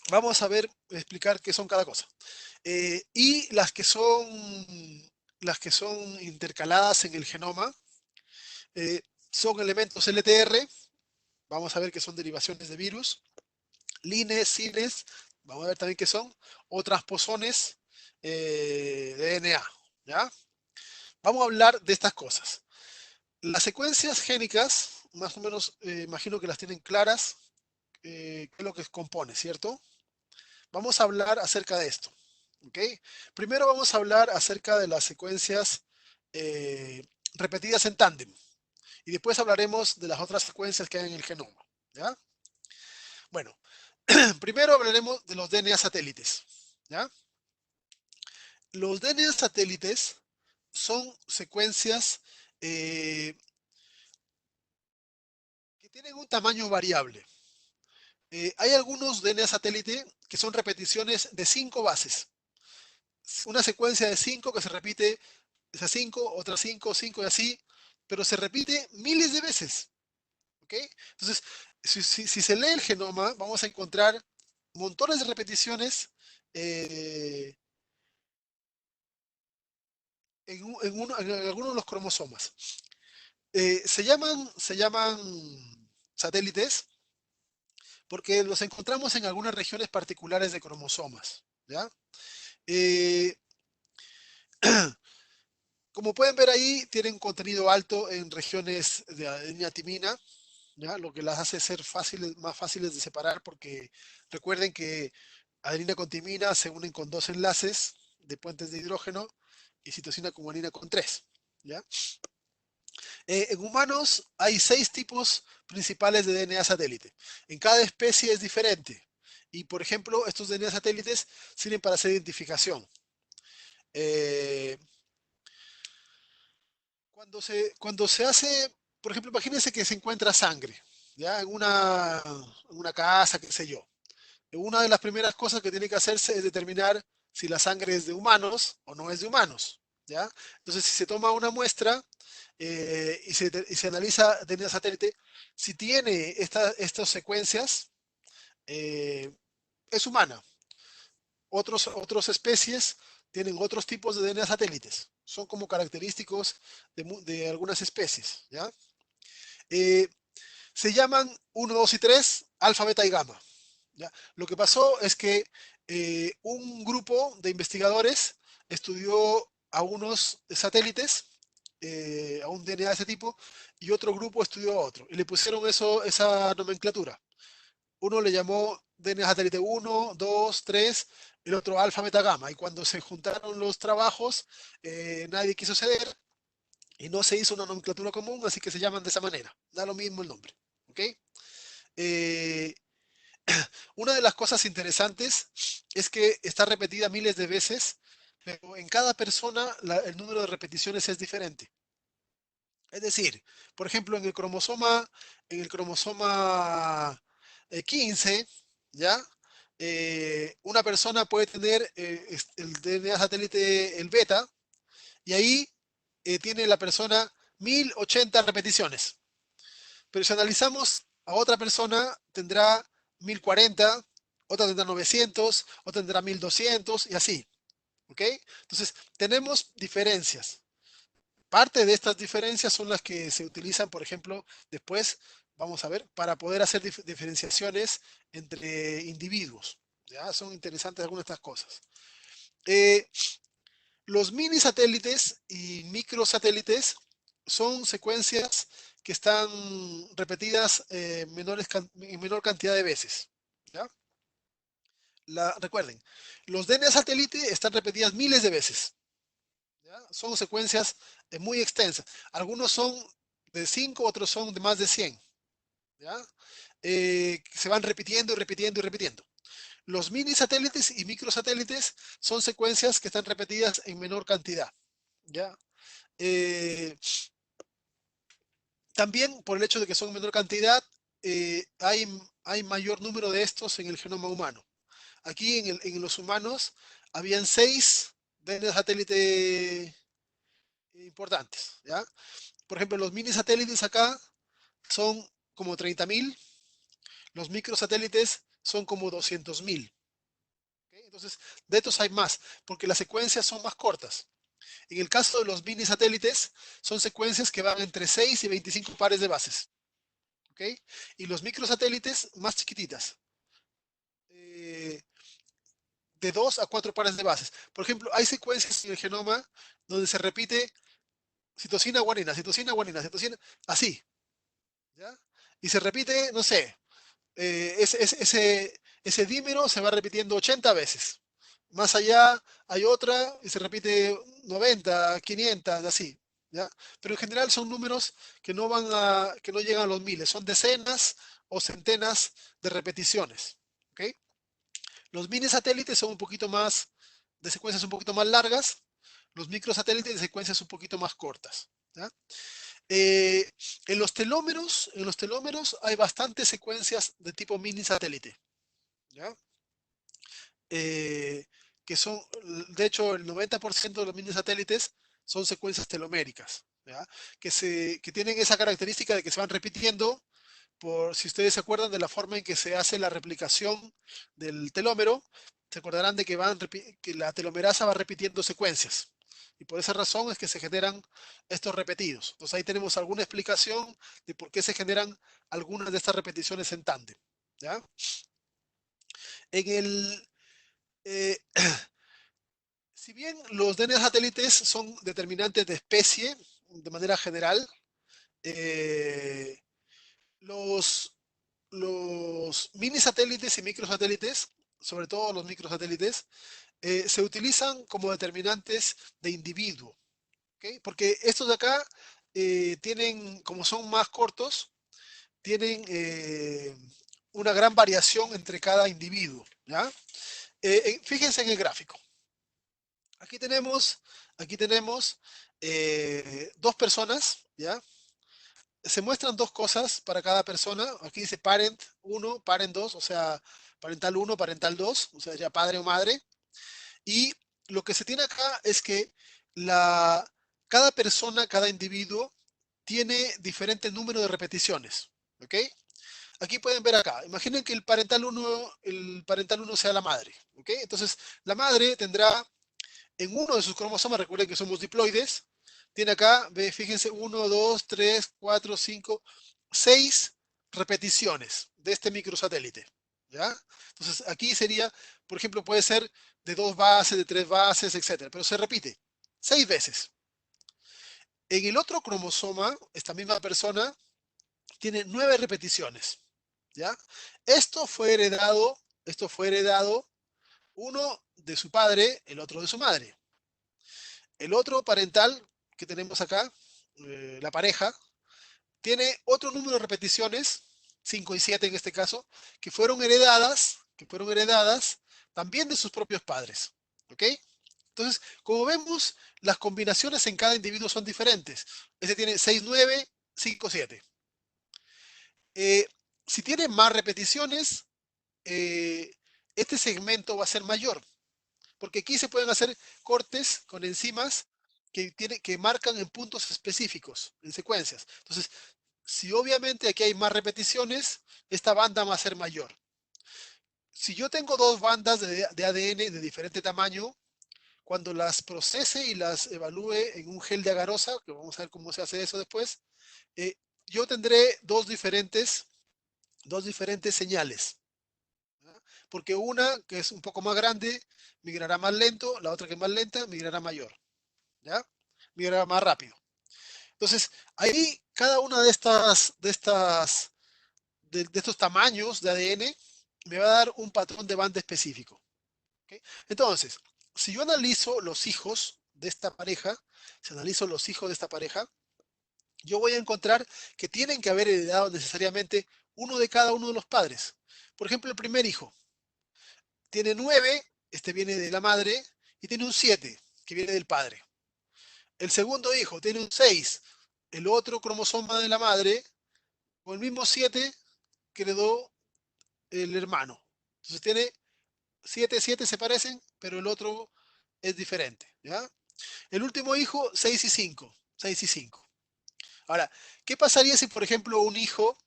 Vamos a ver, explicar qué son cada cosa. Y las que son intercaladas en el genoma eh, son elementos LTR. Vamos a ver que son derivaciones de virus. Lines, cines, vamos a ver también qué son, o transposones de DNA, ¿ya? Vamos a hablar de estas cosas. Las secuencias génicas, más o menos, imagino que las tienen claras, qué es lo que compone, ¿cierto? Vamos a hablar acerca de esto, ¿ok? Primero vamos a hablar acerca de las secuencias repetidas en tándem, y después hablaremos de las otras secuencias que hay en el genoma, ¿ya? Bueno, primero hablaremos de los DNA satélites, ¿ya? Los DNA satélites son secuencias eh, que tienen un tamaño variable. Hay algunos DNA satélite que son repeticiones de 5 bases. Una secuencia de 5 que se repite esa 5, otra 5, 5 y así, pero se repite miles de veces. ¿Ok? Entonces, si se lee el genoma, vamos a encontrar montones de repeticiones eh, en algunos de los cromosomas. Se llaman satélites porque los encontramos en algunas regiones particulares de cromosomas, ¿ya? Eh, Como pueden ver ahí, tienen contenido alto en regiones de adenina timina, ¿ya? Lo que las hace ser más fáciles de separar porque recuerden que adenina con timina se unen con dos enlaces de puentes de hidrógeno y citosina con guanina con tres, ¿ya? En humanos hay 6 tipos principales de DNA satélite. En cada especie es diferente. Y, por ejemplo, estos DNA satélites sirven para hacer identificación. Eh, cuando se hace, por ejemplo, imagínense que se encuentra sangre, ¿ya? En una casa, qué sé yo. Una de las primeras cosas que tiene que hacerse es determinar si la sangre es de humanos o no es de humanos, ¿ya? Entonces, si se toma una muestra y se analiza DNA satélite, si tiene estas secuencias, eh, es humana. Otras especies tienen otros tipos de DNA satélites. Son como característicos de algunas especies, ¿ya? Eh, Se llaman 1, 2 y 3, alfa, beta y gamma. ¿Ya? Lo que pasó es que un grupo de investigadores estudió a unos satélites, a un DNA de ese tipo, y otro grupo estudió a otro. Y le pusieron esa nomenclatura. Uno le llamó DNA satélite 1, 2, 3, el otro alfa, beta, gamma. Y cuando se juntaron los trabajos, nadie quiso ceder y no se hizo una nomenclatura común, así que se llaman de esa manera. Da lo mismo el nombre. ¿Ok? Eh, Una de las cosas interesantes es que está repetida miles de veces, pero en cada persona el número de repeticiones es diferente. Es decir, por ejemplo, en el cromosoma 15, ¿ya? Una persona puede tener el DNA satélite, el beta, y ahí tiene la persona 1080 repeticiones. Pero si analizamos a otra persona, tendrá 1040, otra tendrá 900, otra tendrá 1200 y así. ¿Ok? Entonces, tenemos diferencias. Parte de estas diferencias son las que se utilizan, por ejemplo, después, vamos a ver, para poder hacer diferenciaciones entre individuos. ¿Ya? Son interesantes algunas de estas cosas. Eh, los mini satélites y microsatélites son secuencias que están repetidas en menor cantidad de veces. ¿Ya? Recuerden, los DNA satélite están repetidas miles de veces. ¿Ya? Son secuencias muy extensas. Algunos son de 5, otros son de más de 100. ¿Ya? Se van repitiendo y repitiendo y repitiendo. Los mini satélites y microsatélites son secuencias que están repetidas en menor cantidad. ¿Ya? Eh, También por el hecho de que son en menor cantidad, hay mayor número de estos en el genoma humano. Aquí en los humanos habían 6 DNA satélite importantes. ¿Ya? Por ejemplo, los mini satélites acá son como 30.000, los microsatélites son como 200.000. ¿Ok? Entonces, de estos hay más, porque las secuencias son más cortas. En el caso de los mini satélites, son secuencias que van entre 6 y 25 pares de bases. ¿Ok? Y los microsatélites más chiquititas, eh, de 2 a 4 pares de bases. Por ejemplo, hay secuencias en el genoma donde se repite citosina, guanina, citosina, guanina, citosina, así. ¿Ya? Y se repite, no sé, ese dímero se va repitiendo 80 veces. Más allá hay otra y se repite 90, 500, así. ¿Ya? Pero en general son números que no llegan a los miles, son decenas o centenas de repeticiones. ¿Ok? Los mini satélites son un poquito más, de secuencias un poquito más largas, los microsatélites de secuencias un poquito más cortas. ¿Ya? Eh, en los telómeros hay bastantes secuencias de tipo mini satélite. ¿Ya? Eh, que son, de hecho, el 90% de los mini satélites son secuencias teloméricas. ¿Ya? Que tienen esa característica de que se van repitiendo, por si ustedes se acuerdan de la forma en que se hace la replicación del telómero, se acordarán de que la telomerasa va repitiendo secuencias. Y por esa razón es que se generan estos repetidos. Entonces ahí tenemos alguna explicación de por qué se generan algunas de estas repeticiones en tándem. ¿Ya? En el, eh, si bien los DNA satélites son determinantes de especie de manera general, eh, los, los mini satélites y microsatélites, sobre todo los microsatélites, se utilizan como determinantes de individuo. ¿Ok? Porque estos de acá tienen, como son más cortos, tienen una gran variación entre cada individuo. ¿Ya? Fíjense en el gráfico. Aquí tenemos, aquí tenemos dos personas, ¿ya? Se muestran dos cosas para cada persona. Aquí dice parent 1, parent 2, o sea, parental 1, parental 2, o sea, ya padre o madre. Y lo que se tiene acá es que la, cada persona, cada individuo, tiene diferente número de repeticiones. ¿Ok? Aquí pueden ver acá. Imaginen que el parental 1 sea la madre. ¿Ok? Entonces, la madre tendrá en uno de sus cromosomas, recuerden que somos diploides, tiene acá, ve, fíjense, 1, 2, 3, 4, 5, 6 repeticiones de este microsatélite. ¿Ya? Entonces aquí sería, por ejemplo, puede ser de 2 bases, de 3 bases, etcétera, pero se repite 6 veces. En el otro cromosoma, esta misma persona tiene 9 repeticiones. ¿Ya? Esto fue heredado uno de su padre, el otro de su madre. El otro parental que tenemos acá, la pareja, tiene otro número de repeticiones, 5 y 7 en este caso, que fueron heredadas también de sus propios padres. ¿Ok? Entonces, como vemos, las combinaciones en cada individuo son diferentes. Este tiene 6, 9, 5, 7. Eh, si tiene más repeticiones, eh, este segmento va a ser mayor, porque aquí se pueden hacer cortes con enzimas que marcan en puntos específicos, en secuencias. Entonces, si obviamente aquí hay más repeticiones, esta banda va a ser mayor. Si yo tengo dos bandas de ADN de diferente tamaño, cuando las procese y las evalúe en un gel de agarosa, que vamos a ver cómo se hace eso después, eh, yo tendré dos diferentes señales. ¿Ya? Porque una que es un poco más grande migrará más lento, la otra que es más lenta migrará mayor. ¿Ya? Migrará más rápido. Entonces, ahí cada una de estos tamaños de ADN me va a dar un patrón de banda específico. ¿Ok? Entonces, si yo analizo los hijos de esta pareja, si analizo los hijos de esta pareja, yo voy a encontrar que tienen que haber heredado necesariamente uno de cada uno de los padres. Por ejemplo, el primer hijo tiene 9, este viene de la madre, y tiene un 7, que viene del padre. El segundo hijo tiene un 6, el otro cromosoma de la madre, con el mismo 7 que heredó el hermano. Entonces tiene 7, 7 se parecen, pero el otro es diferente. ¿Ya? El último hijo, 6 y 5. 6 y 5. Ahora, ¿qué pasaría si, por ejemplo, un hijo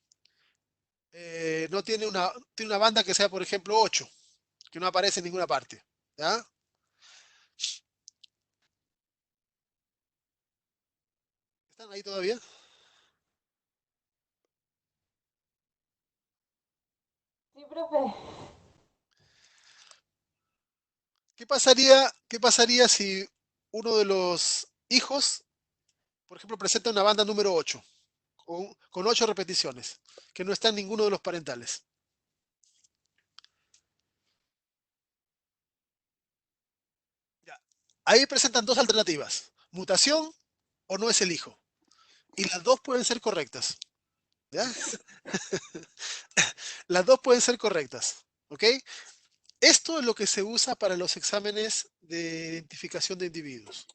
no tiene una banda que sea, por ejemplo, 8, que no aparece en ninguna parte? ¿Ya? ¿Están ahí todavía? Sí, profe. Qué pasaría si uno de los hijos, por ejemplo, presenta una banda número 8, con 8 repeticiones, que no está en ninguno de los parentales? Ya. Ahí presentan dos alternativas, mutación o no es el hijo. Y las dos pueden ser correctas. ¿Ya? Las dos pueden ser correctas. ¿Ok? Esto es lo que se usa para los exámenes de identificación de individuos.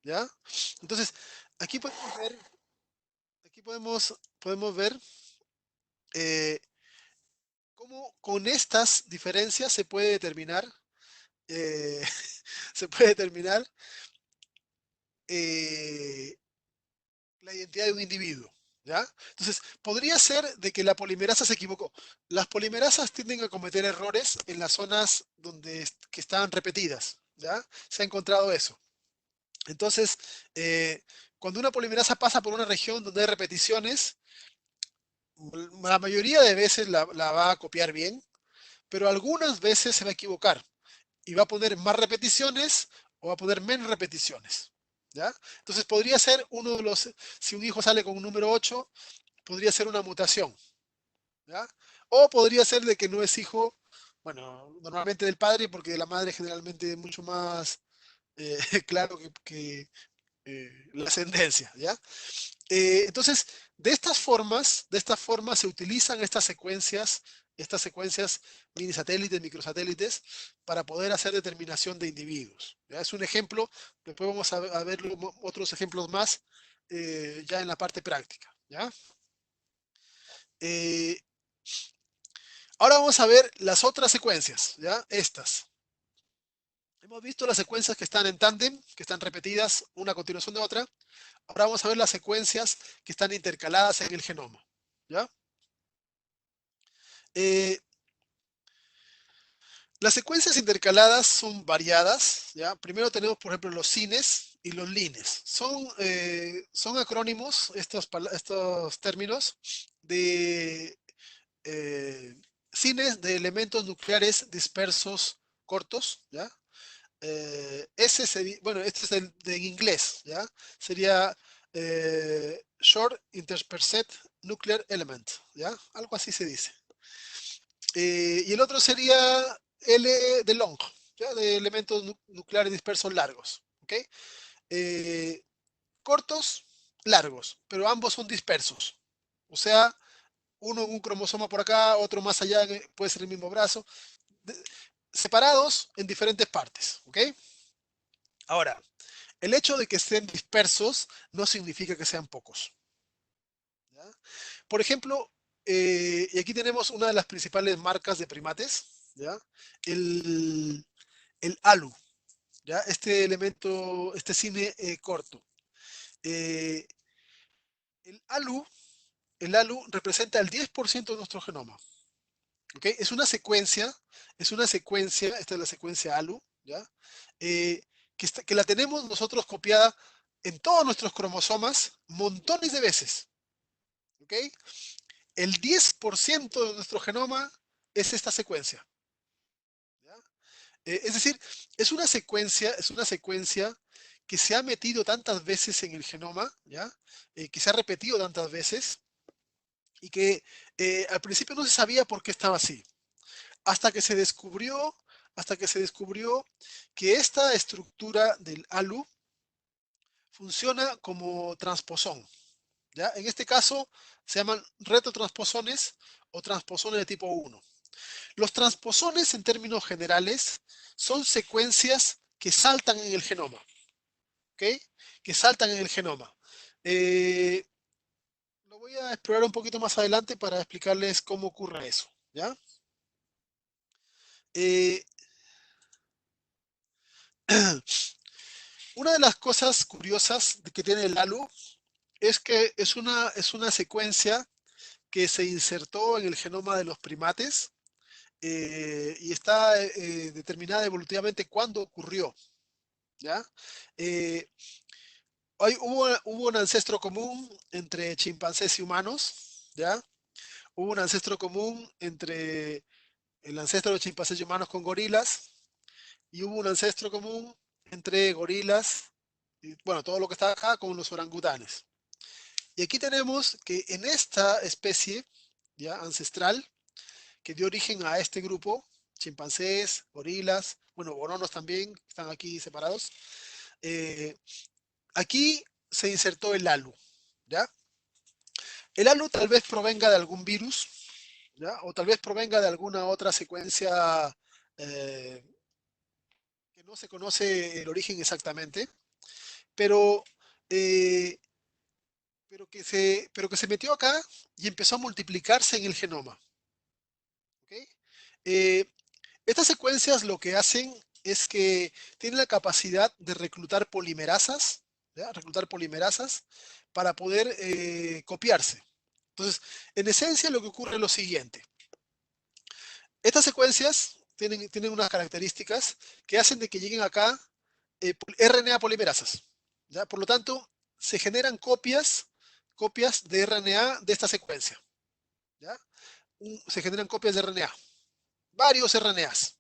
¿Ya? Entonces, aquí podemos ver, podemos ver eh, cómo con estas diferencias eh, se puede determinar eh, la identidad de un individuo. ¿Ya? Entonces, podría ser de que la polimerasa se equivocó. Las polimerasas tienden a cometer errores en las zonas que están repetidas. ¿Ya? Se ha encontrado eso. Entonces, cuando una polimerasa pasa por una región donde hay repeticiones, la mayoría de veces la va a copiar bien, pero algunas veces se va a equivocar y va a poner más repeticiones o va a poner menos repeticiones. ¿Ya? Entonces podría ser uno de los, si un hijo sale con un número 8, podría ser una mutación. ¿Ya? O podría ser de que no es hijo, bueno, normalmente del padre, porque de la madre generalmente es mucho más claro que la ascendencia. ¿Ya? Entonces, de estas formas se utilizan estas secuencias mini satélites, microsatélites, para poder hacer determinación de individuos. ¿Ya? Es un ejemplo, después vamos a ver otros ejemplos más ya en la parte práctica. ¿Ya? Eh, ahora vamos a ver las otras secuencias, ¿ya? Estas. Hemos visto las secuencias que están en tándem, que están repetidas una a continuación de otra. Ahora vamos a ver las secuencias que están intercaladas en el genoma. ¿Ya? Eh, las secuencias intercaladas son variadas. ¿Ya? Primero tenemos, por ejemplo, los cines y los lines. Son acrónimos, estos términos, de cines de elementos nucleares dispersos cortos. ¿Ya? Bueno, este es de en inglés. ¿Ya? Sería Short Interspersed Nuclear Element. ¿Ya? Algo así se dice. Y el otro sería L de long, ¿ya? De elementos nucleares dispersos largos. ¿Ok? Eh, cortos, largos, pero ambos son dispersos. O sea, uno en un cromosoma por acá, otro más allá, puede ser el mismo brazo, de- separados en diferentes partes. ¿Ok? Ahora, el hecho de que estén dispersos no significa que sean pocos. ¿Ya? Por ejemplo, y aquí tenemos una de las principales marcas de primates, ¿ya? El, el ALU, ¿ya? Este elemento, este cine corto. Eh, el ALU, el ALU representa el 10% de nuestro genoma. ¿Ok? Es una secuencia, esta es la secuencia ALU, ¿ya? Eh, que la tenemos nosotros copiada en todos nuestros cromosomas montones de veces. ¿Ok? El 10% de nuestro genoma es esta secuencia. ¿Ya? Es decir, es una secuencia que se ha metido tantas veces en el genoma, ¿ya? Que se ha repetido tantas veces y que al principio no se sabía por qué estaba así, hasta que se descubrió, hasta que se descubrió que esta estructura del ALU funciona como transposón, ¿ya? En este caso se llaman retrotransposones o transposones de tipo 1. Los transposones, en términos generales, son secuencias que saltan en el genoma, ¿ok? Que saltan en el genoma. Eh, lo voy a explorar un poquito más adelante para explicarles cómo ocurre eso, ¿ya? Eh, una de las cosas curiosas que tiene el ALU es que es una secuencia que se insertó en el genoma de los primates y está determinada evolutivamente cuándo ocurrió, ¿ya? Eh, hubo un ancestro común entre chimpancés y humanos, ¿ya? Hubo un ancestro común entre el ancestro de chimpancés y humanos con gorilas, y hubo un ancestro común entre gorilas, y, bueno, todo lo que está acá con los orangutanes. Y aquí tenemos que en esta especie, ya ancestral, que dio origen a este grupo, chimpancés, gorilas, bueno, bononos también, están aquí separados, eh, aquí se insertó el ALU, ¿ya? El ALU tal vez provenga de algún virus, ¿ya? O tal vez provenga de alguna otra secuencia eh, que no se conoce el origen exactamente, pero, eh, pero que se metió acá y empezó a multiplicarse en el genoma. ¿Ok? Eh, estas secuencias lo que hacen es que tienen la capacidad de reclutar polimerasas, ¿ya? Reclutar polimerasas para poder copiarse. Entonces, en esencia lo que ocurre es lo siguiente. Estas secuencias tienen unas características que hacen de que lleguen acá RNA polimerasas. ¿Ya? Por lo tanto, se generan copias de RNA de esta secuencia. ¿Ya? Se generan copias de RNA, varios RNAs.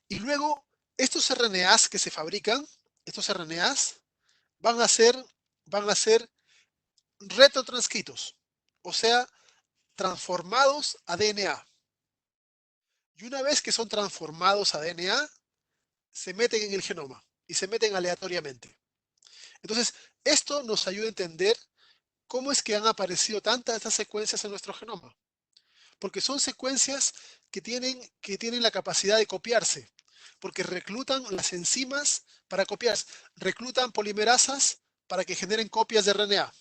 Y luego, estos RNAs que se fabrican, estos RNAs, van a ser, van a ser retrotranscritos, o sea, transformados a DNA. Y una vez que son transformados a DNA, se meten en el genoma y se meten aleatoriamente. Entonces, esto nos ayuda a entender cómo es que han aparecido tantas de estas secuencias en nuestro genoma. Porque son secuencias que tienen la capacidad de copiarse, porque reclutan las enzimas para copiarse, reclutan polimerasas para que generen copias de RNA.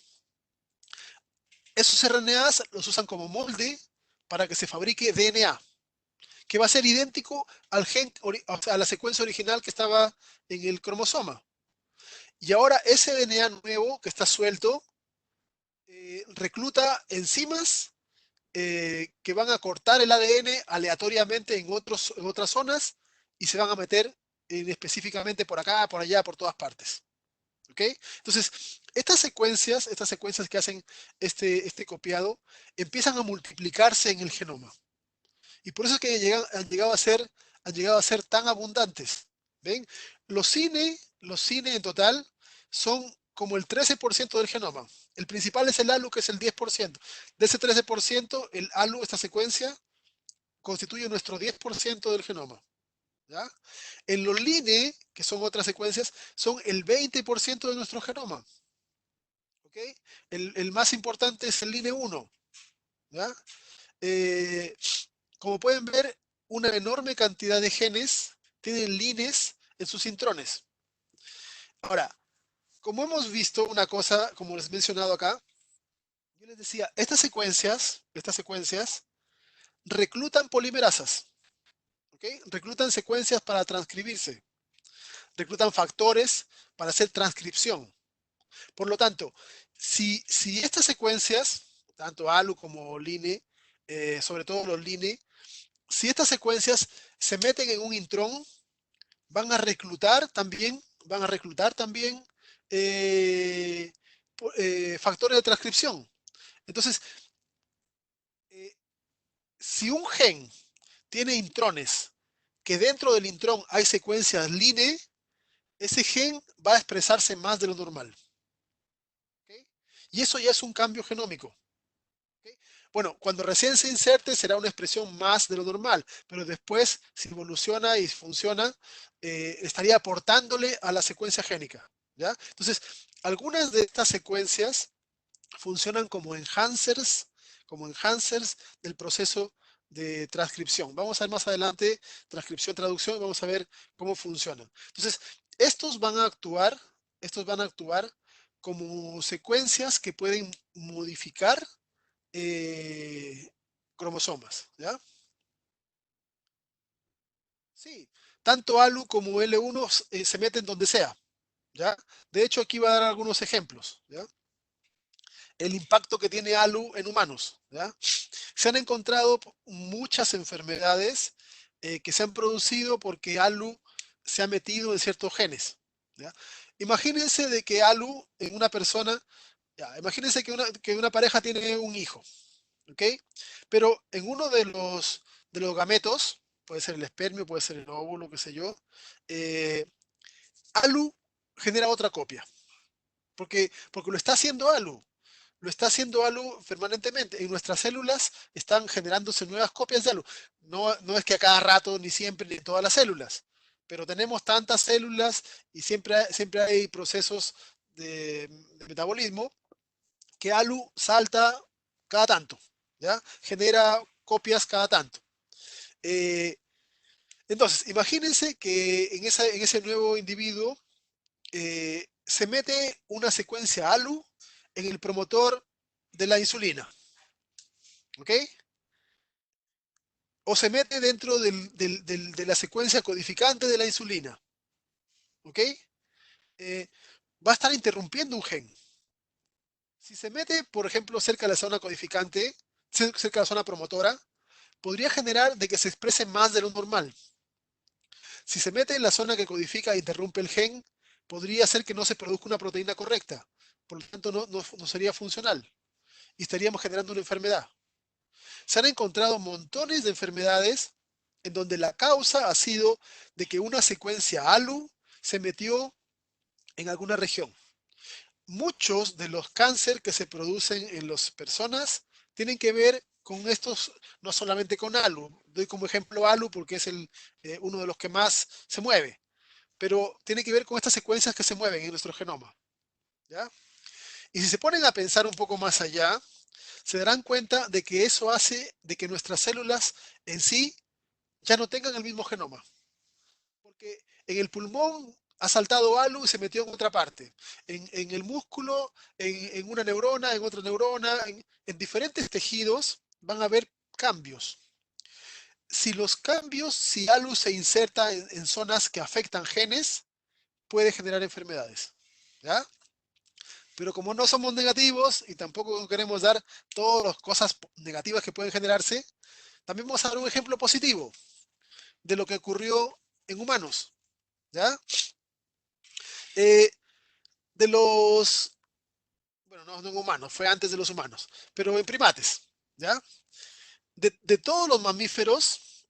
Esos RNAs los usan como molde para que se fabrique DNA, que va a ser idéntico al gen, o sea, a la secuencia original que estaba en el cromosoma. Y ahora ese DNA nuevo que está suelto recluta enzimas que van a cortar el ADN aleatoriamente en otras zonas y se van a meter específicamente por acá, por allá, por todas partes. ¿Ok? Entonces, estas secuencias que hacen este copiado, empiezan a multiplicarse en el genoma. Y por eso es que han llegado a ser tan abundantes. ¿Ven? Los cine en total son como el 13% del genoma. El principal es el ALU, que es el 10%. De ese 13%, el ALU, esta secuencia, constituye nuestro 10% del genoma. ¿Ya? En los LINE, que son otras secuencias, son el 20% de nuestro genoma. ¿Ok? El más importante es el LINE 1. ¿Ya? Eh, como pueden ver, una enorme cantidad de genes tienen lines en sus intrones. Ahora, como hemos visto una cosa, como les he mencionado acá, yo les decía, estas secuencias reclutan polimerasas, ¿ok? Reclutan secuencias para transcribirse, reclutan factores para hacer transcripción. Por lo tanto, si estas secuencias, tanto ALU como LINE, sobre todo los LINE, si estas secuencias se meten en un intrón, van a reclutar también, eh, factores de transcripción. Entonces, eh, si un gen tiene intrones, que dentro del intrón hay secuencias LINE, ese gen va a expresarse más de lo normal. ¿Ok? Y eso ya es un cambio genómico. ¿Ok? Bueno, cuando recién se inserte será una expresión más de lo normal, pero después, si evoluciona y funciona, estaría aportándole a la secuencia génica. ¿Ya? Entonces, algunas de estas secuencias funcionan como enhancers del proceso de transcripción. Vamos a ver más adelante transcripción, traducción, y vamos a ver cómo funcionan. Entonces, estos van a actuar, estos van a actuar como secuencias que pueden modificar eh, cromosomas, ¿ya? Sí, tanto ALU como L1 se meten donde sea, ¿ya? De hecho, aquí va a dar algunos ejemplos, ¿ya? El impacto que tiene ALU en humanos, ¿ya? Se han encontrado muchas enfermedades que se han producido porque ALU se ha metido en ciertos genes, ¿ya? Imagínense de que ALU en una persona, ya, imagínense que una pareja tiene un hijo, ¿ok? Pero en uno de los gametos, puede ser el espermio, puede ser el óvulo, qué sé yo, eh, ALU genera otra copia, porque lo está haciendo ALU. Lo está haciendo ALU permanentemente. En nuestras células están generándose nuevas copias de ALU. No, no es que a cada rato, ni siempre, ni en todas las células, pero tenemos tantas células y siempre hay procesos de metabolismo que ALU salta cada tanto, ¿ya? Genera copias cada tanto. Eh, entonces, imagínense que en ese nuevo individuo se mete una secuencia ALU en el promotor de la insulina, ¿ok? O se mete dentro de la secuencia codificante de la insulina, ¿ok? Eh, Va a estar interrumpiendo un gen. Si se mete, por ejemplo, cerca de la zona codificante, cerca de la zona promotora, podría generar de que se exprese más de lo normal. Si se mete en la zona que codifica e interrumpe el gen, podría ser que no se produzca una proteína correcta. Por lo tanto, no sería funcional y estaríamos generando una enfermedad. Se han encontrado montones de enfermedades en donde la causa ha sido de que una secuencia ALU se metió en alguna región. Muchos de los cánceres que se producen en las personas tienen que ver con estos, no solamente con ALU. Doy como ejemplo ALU porque es uno de los que más se mueve, pero tiene que ver con estas secuencias que se mueven en nuestro genoma, ¿ya? Y si se ponen a pensar un poco más allá, se darán cuenta de que eso hace de que nuestras células en sí ya no tengan el mismo genoma. Porque en el pulmón ha saltado ALU y se metió en otra parte. En el músculo, en una neurona, en otra neurona, en diferentes tejidos van a haber cambios. Si ALU se inserta en zonas que afectan genes, puede generar enfermedades. ¿Ya? Pero como no somos negativos y tampoco queremos dar todas las cosas negativas que pueden generarse, también vamos a dar un ejemplo positivo de lo que ocurrió en humanos. ¿Ya? Eh, de los, bueno, no en humanos, fue antes de los humanos, pero en primates, ¿ya? De todos los mamíferos,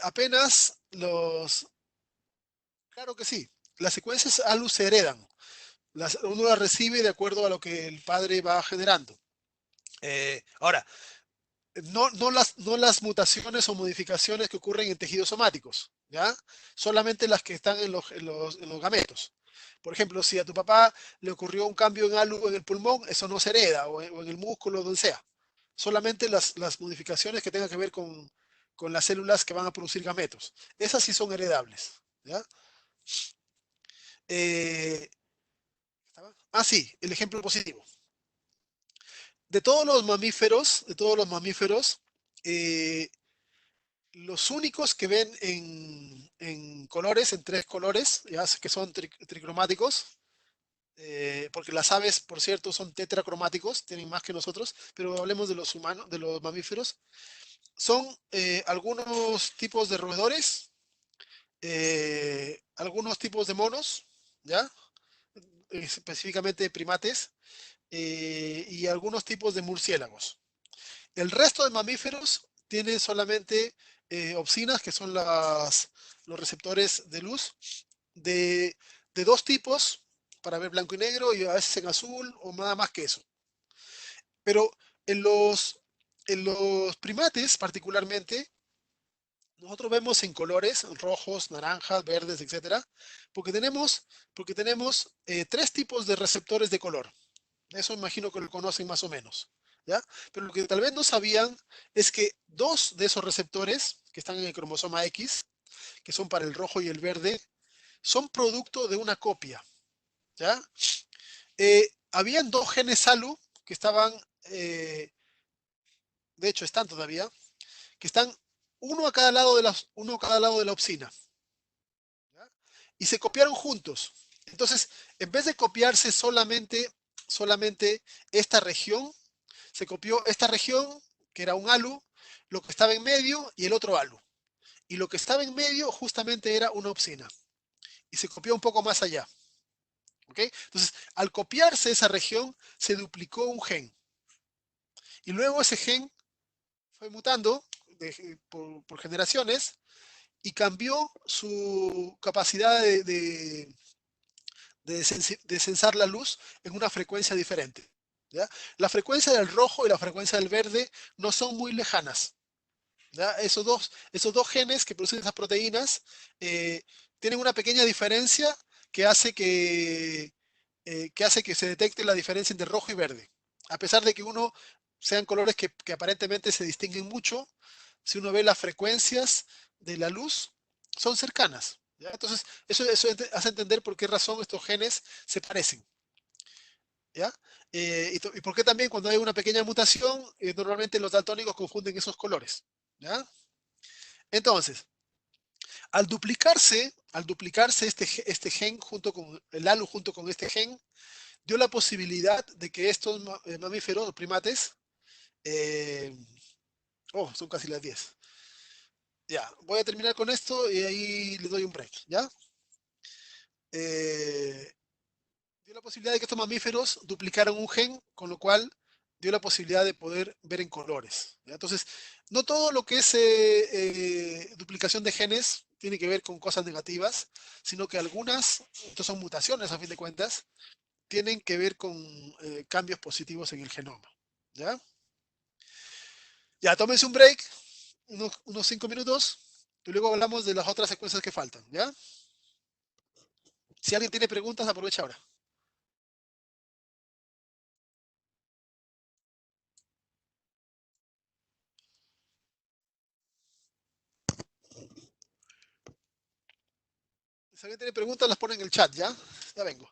apenas claro que sí, las secuencias ALU se heredan, uno las recibe de acuerdo a lo que el padre va generando. Ahora, no las mutaciones o modificaciones que ocurren en tejidos somáticos, ¿ya? Solamente las que están en los gametos. Por ejemplo, si a tu papá le ocurrió un cambio en algo en el pulmón, eso no se hereda, o en el músculo, donde sea. Solamente las modificaciones que tengan que ver con las células que van a producir gametos. Esas sí son heredables, ¿ya? eh, ah, sí, el ejemplo positivo. De todos los mamíferos, eh, los únicos que ven en colores, en tres colores, ya que son tricromáticos, porque las aves, por cierto, son tetracromáticos, tienen más que nosotros, pero hablemos de los humanos, de los mamíferos. Son algunos tipos de roedores, algunos tipos de monos, ¿ya? Específicamente primates, y algunos tipos de murciélagos. El resto de mamíferos tienen solamente opsinas, que son los receptores de luz, de, de dos tipos, para ver blanco y negro, y a veces en azul, o nada más que eso. Pero en los primates, particularmente, nosotros vemos en colores rojos, naranjas, verdes, etcétera, porque tenemos tres tipos de receptores de color. Eso imagino que lo conocen más o menos, ¿ya? Pero lo que tal vez no sabían es que dos de esos receptores que están en el cromosoma X, que son para el rojo y el verde, son producto de una copia, ¿ya? Habían dos genes ALU que estaban, de hecho están todavía, que están uno a cada lado de la opsina, ¿ya? Y se copiaron juntos. Entonces, en vez de copiarse solamente esta región, se copió esta región, que era un ALU, lo que estaba en medio y el otro ALU. Y lo que estaba en medio justamente era una opsina. Y se copió un poco más allá. ¿Ok? Entonces, al copiarse esa región, se duplicó un gen. Y luego ese gen fue mutando por generaciones y cambió su capacidad de sensar la luz en una frecuencia diferente. ¿Ya? La frecuencia del rojo y la frecuencia del verde no son muy lejanas. ¿Ya? Esos dos genes que producen esas proteínas eh, tienen una pequeña diferencia que hace que se detecte la diferencia entre rojo y verde. A pesar de que uno sean colores que aparentemente se distinguen mucho, si uno ve las frecuencias de la luz, son cercanas. ¿Ya? Entonces, eso hace entender por qué razón estos genes se parecen. ¿Ya? Y por qué también cuando hay una pequeña mutación, normalmente los daltónicos confunden esos colores. ¿Ya? Entonces, al duplicarse este gen junto con el ALU junto con este gen, dio la posibilidad de que estos mamíferos, primates, eh, son casi las 10. Ya, voy a terminar con esto y ahí les doy un break, ¿ya? Eh, dio la posibilidad de que estos mamíferos duplicaran un gen, con lo cual dio la posibilidad de poder ver en colores, ¿ya? Entonces, no todo lo que es duplicación de genes tiene que ver con cosas negativas, sino que algunas, estos son mutaciones a fin de cuentas, tienen que ver con cambios positivos en el genoma, ¿ya? Ya, tómense un break, unos 5 minutos, y luego hablamos de las otras secuencias que faltan, ¿ya? Si alguien tiene preguntas, aprovecha ahora. Si alguien tiene preguntas, las pone en el chat, ¿ya? Ya vengo.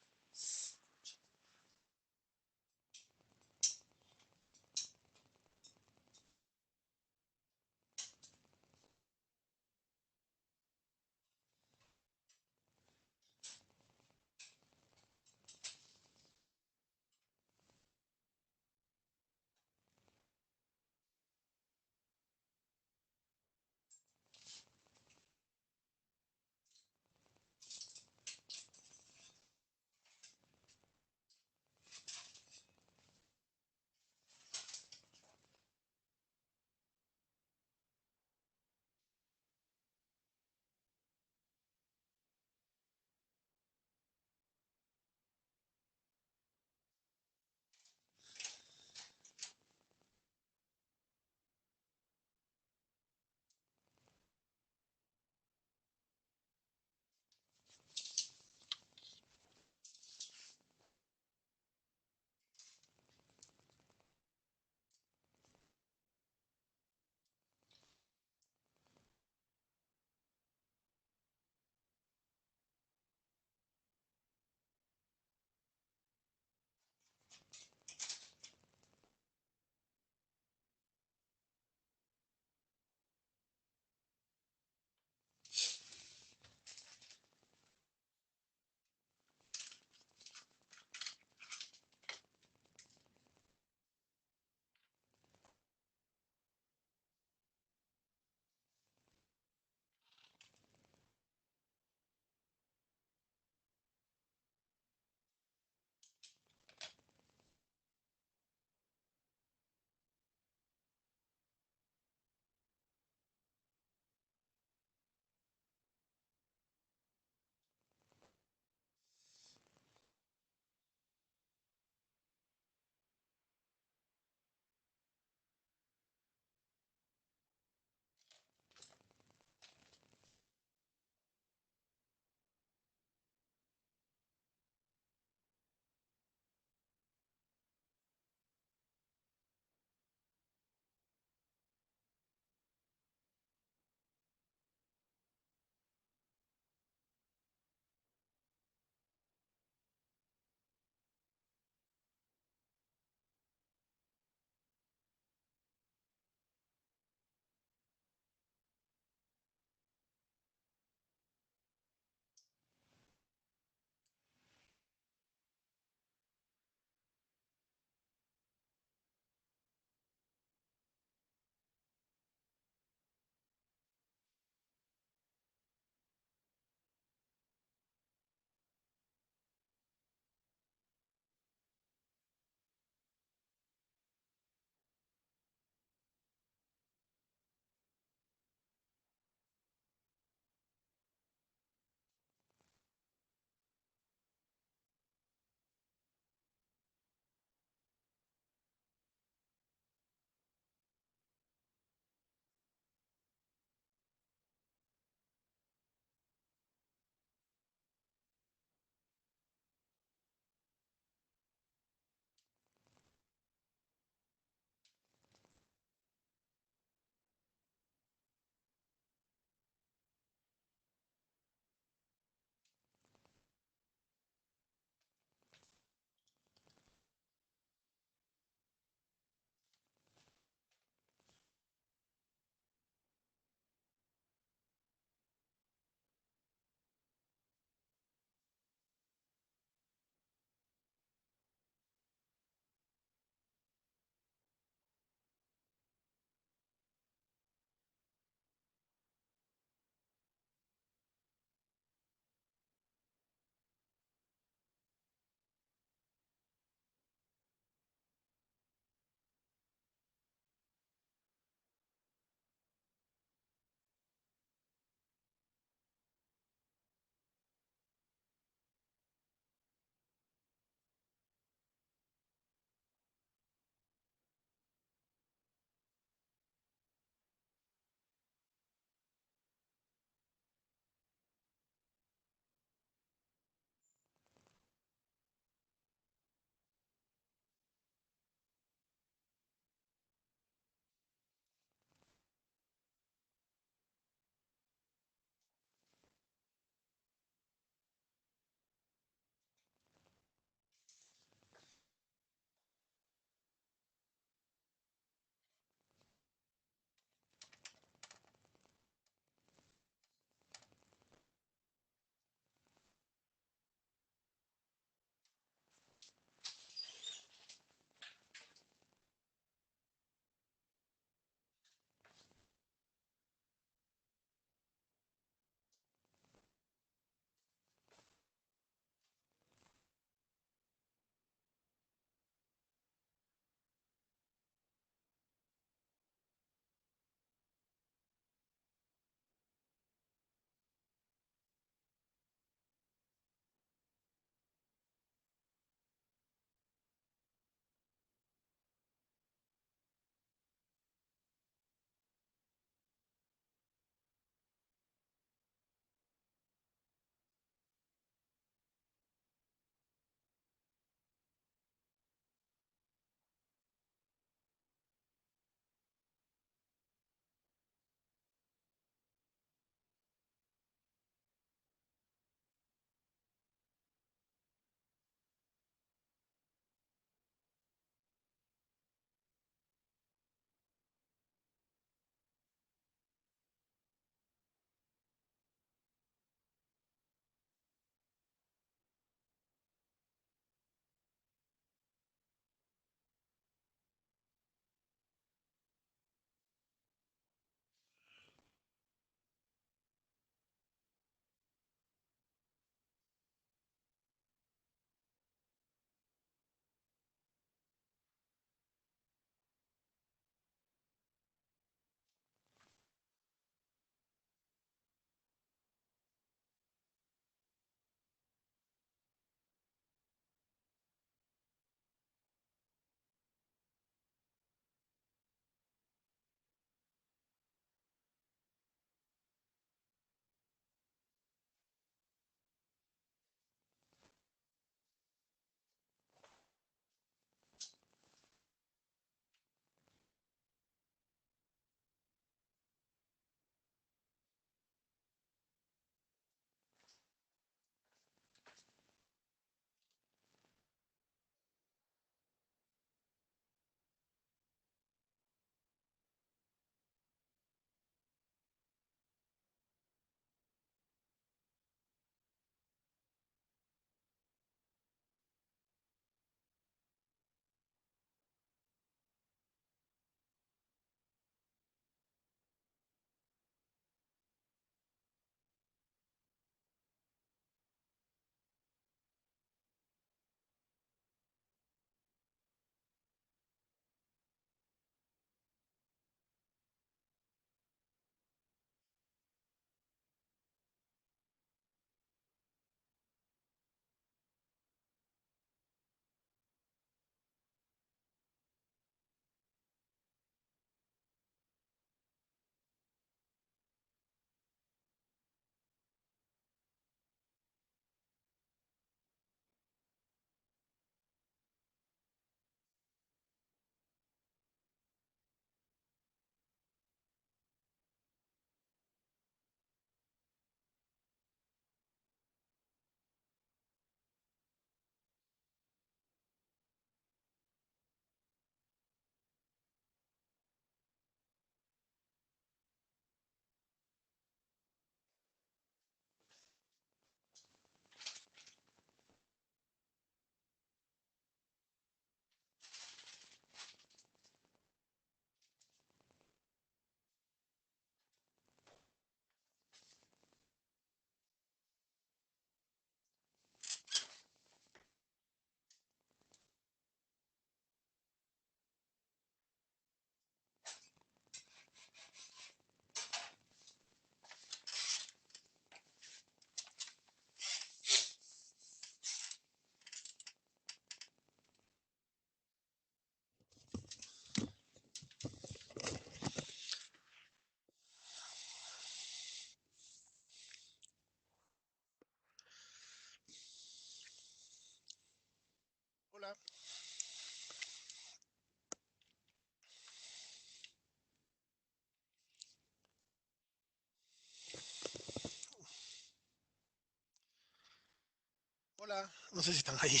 Hola, no sé si están ahí.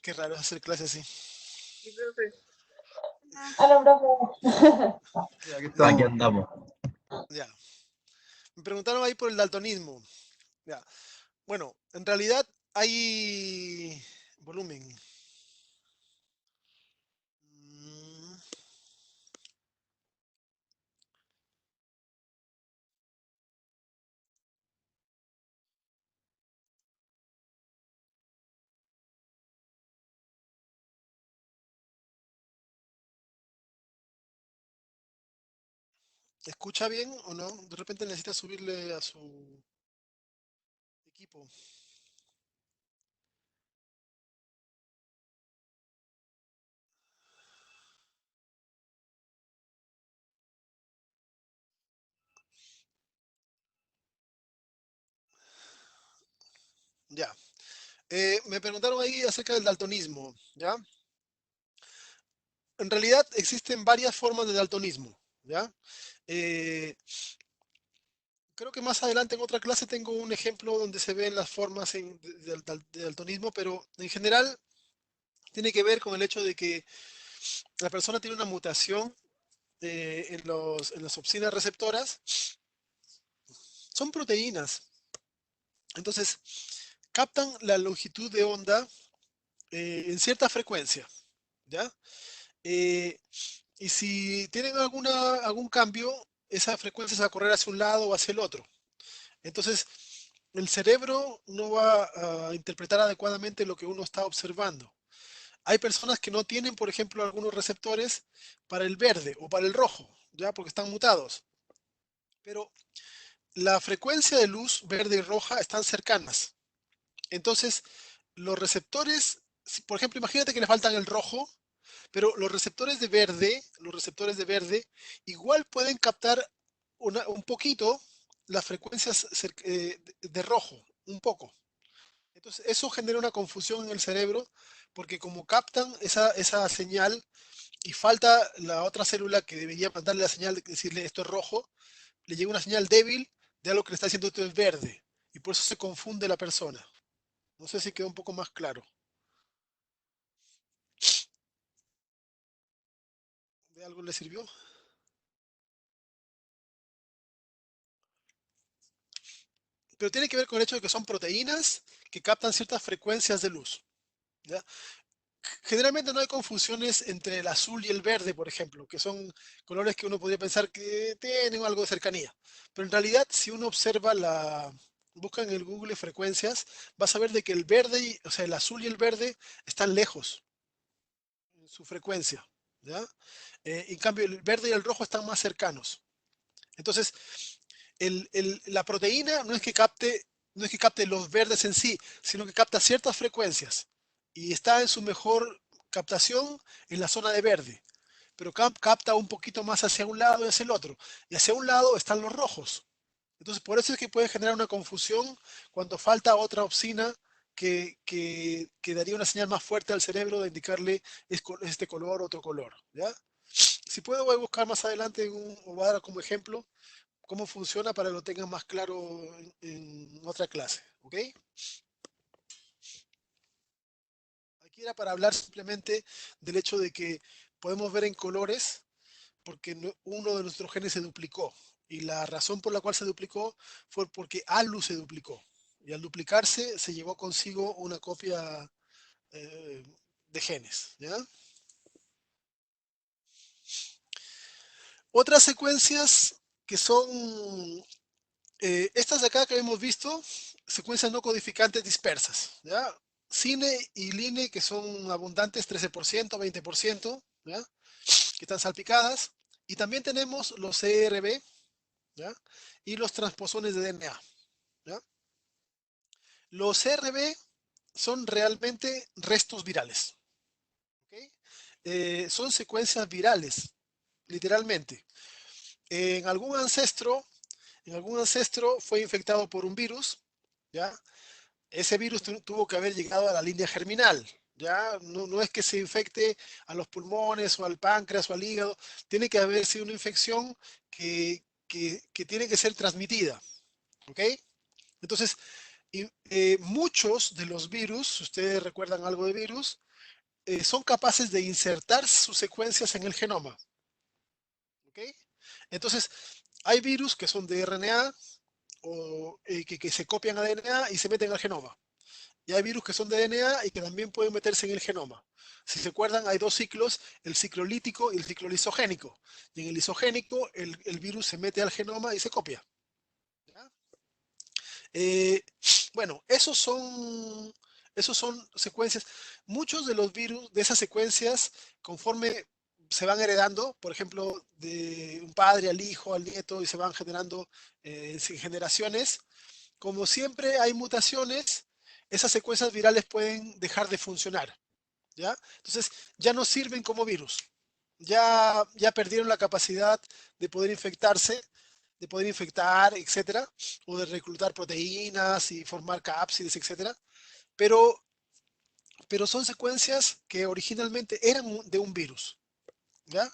Qué raro hacer clase así. Sí, profe. Hola, profe. Ya, Aquí andamos. ya. Me preguntaron ahí por el daltonismo. Ya. Bueno, en realidad hay volumen. Mm, ¿Escucha bien o no? De repente necesita subirle a su equipo. Ya. Me preguntaron ahí acerca del daltonismo, ¿ya? En realidad existen varias formas de daltonismo, ¿ya? Eh, Creo que más adelante en otra clase tengo un ejemplo donde se ven las formas de daltonismo, pero en general tiene que ver con el hecho de que la persona tiene una mutación en las opsinas receptoras. Son proteínas. Entonces, captan la longitud de onda en cierta frecuencia, ¿ya? Eh, y si tienen algún cambio, esa frecuencia se va a correr hacia un lado o hacia el otro. Entonces, el cerebro no va a interpretar adecuadamente lo que uno está observando. Hay personas que no tienen, por ejemplo, algunos receptores para el verde o para el rojo, ya porque están mutados. Pero la frecuencia de luz verde y roja están cercanas. Entonces, los receptores, por ejemplo, imagínate que le faltan el rojo, pero los receptores de verde, igual pueden captar un poquito las frecuencias de rojo, un poco. Entonces, eso genera una confusión en el cerebro, porque como captan esa señal y falta la otra célula que debería mandarle la señal de decirle esto es rojo, le llega una señal débil de algo que le está diciendo esto es verde. Y por eso se confunde la persona. No sé si quedó un poco más claro. ¿De algo le sirvió? Pero tiene que ver con el hecho de que son proteínas que captan ciertas frecuencias de luz. ¿Ya? Generalmente no hay confusiones entre el azul y el verde, por ejemplo, que son colores que uno podría pensar que tienen algo de cercanía. Pero en realidad, si uno busca en el Google frecuencias, vas a ver de que el verde, o sea, el azul y el verde están lejos en su frecuencia. ¿Ya? En cambio, el verde y el rojo están más cercanos. Entonces, la proteína no es que capte los verdes en sí, sino que capta ciertas frecuencias y está en su mejor captación en la zona de verde, pero capta un poquito más hacia un lado y hacia el otro. Y hacia un lado están los rojos. Entonces, por eso es que puede generar una confusión cuando falta otra opsina que daría una señal más fuerte al cerebro de indicarle este color, otro color. ¿Ya? Si puedo, voy a buscar más adelante o voy a dar como ejemplo cómo funciona para que lo tengan más claro en otra clase, ¿ok? Aquí era para hablar simplemente del hecho de que podemos ver en colores porque uno de nuestros genes se duplicó y la razón por la cual se duplicó fue porque ALU se duplicó y al duplicarse se llevó consigo una copia eh, de genes, ¿ya? Otras secuencias que son estas de acá que hemos visto, secuencias no codificantes dispersas, ¿ya? Cine y line que son abundantes, 13%, 20%, ¿ya? Que están salpicadas. Y también tenemos los CRB, ¿ya? Y los transposones de DNA, ¿ya? Los CRB son realmente restos virales, ¿ok? Son secuencias virales, literalmente. En algún ancestro, en algún ancestro fue infectado por un virus, ¿ya? Ese virus tuvo que haber llegado a la línea germinal. Ya no es que se infecte a los pulmones o al páncreas o al hígado, tiene que haber sido una infección que tiene que ser transmitida. ¿Ok? Entonces, Y muchos de los virus, si ustedes recuerdan algo de virus, son capaces de insertar sus secuencias en el genoma. ¿Ok? Entonces, hay virus que son de RNA o que se copian a DNA y se meten al genoma. Y hay virus que son de DNA y que también pueden meterse en el genoma. Si se acuerdan, hay dos ciclos, el ciclo lítico y el ciclo lisogénico. Y en el lisogénico, el virus se mete al genoma y se copia. ¿Ya? Eh, bueno, esos son secuencias. Muchos de los virus, de esas secuencias, conforme se van heredando, por ejemplo, de un padre al hijo, al nieto, y se van generando en generaciones, como siempre hay mutaciones, esas secuencias virales pueden dejar de funcionar, ¿ya? Entonces, ya no sirven como virus. Ya perdieron la capacidad de poder infectarse, de poder infectar, etcétera, o de reclutar proteínas y formar cápsides, etcétera. Pero, pero son secuencias que originalmente eran de un virus, ¿ya?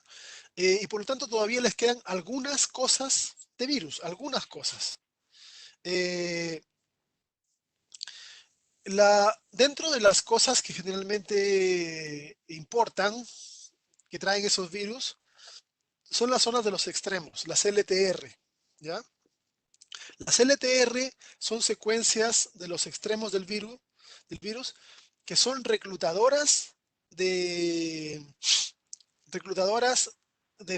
Y por lo tanto todavía les quedan algunas cosas de virus, algunas cosas. Eh, Dentro de las cosas que generalmente importan, que traen esos virus, son las zonas de los extremos, las LTR, ¿ya? Las LTR son secuencias de los extremos del virus que son reclutadoras de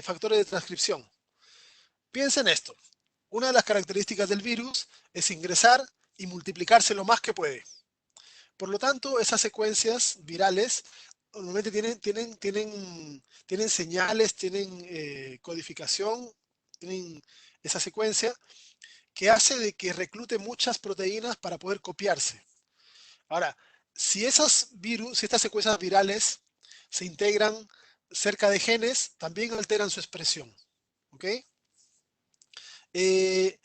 factores de transcripción. Piensa en esto. Una de las características del virus es ingresar y multiplicarse lo más que puede. Por lo tanto, esas secuencias virales normalmente tienen señales, tienen codificación, tienen esa secuencia que hace de que reclute muchas proteínas para poder copiarse. Ahora, si estas secuencias virales se integran cerca de genes, también alteran su expresión. ¿Ok? Eh,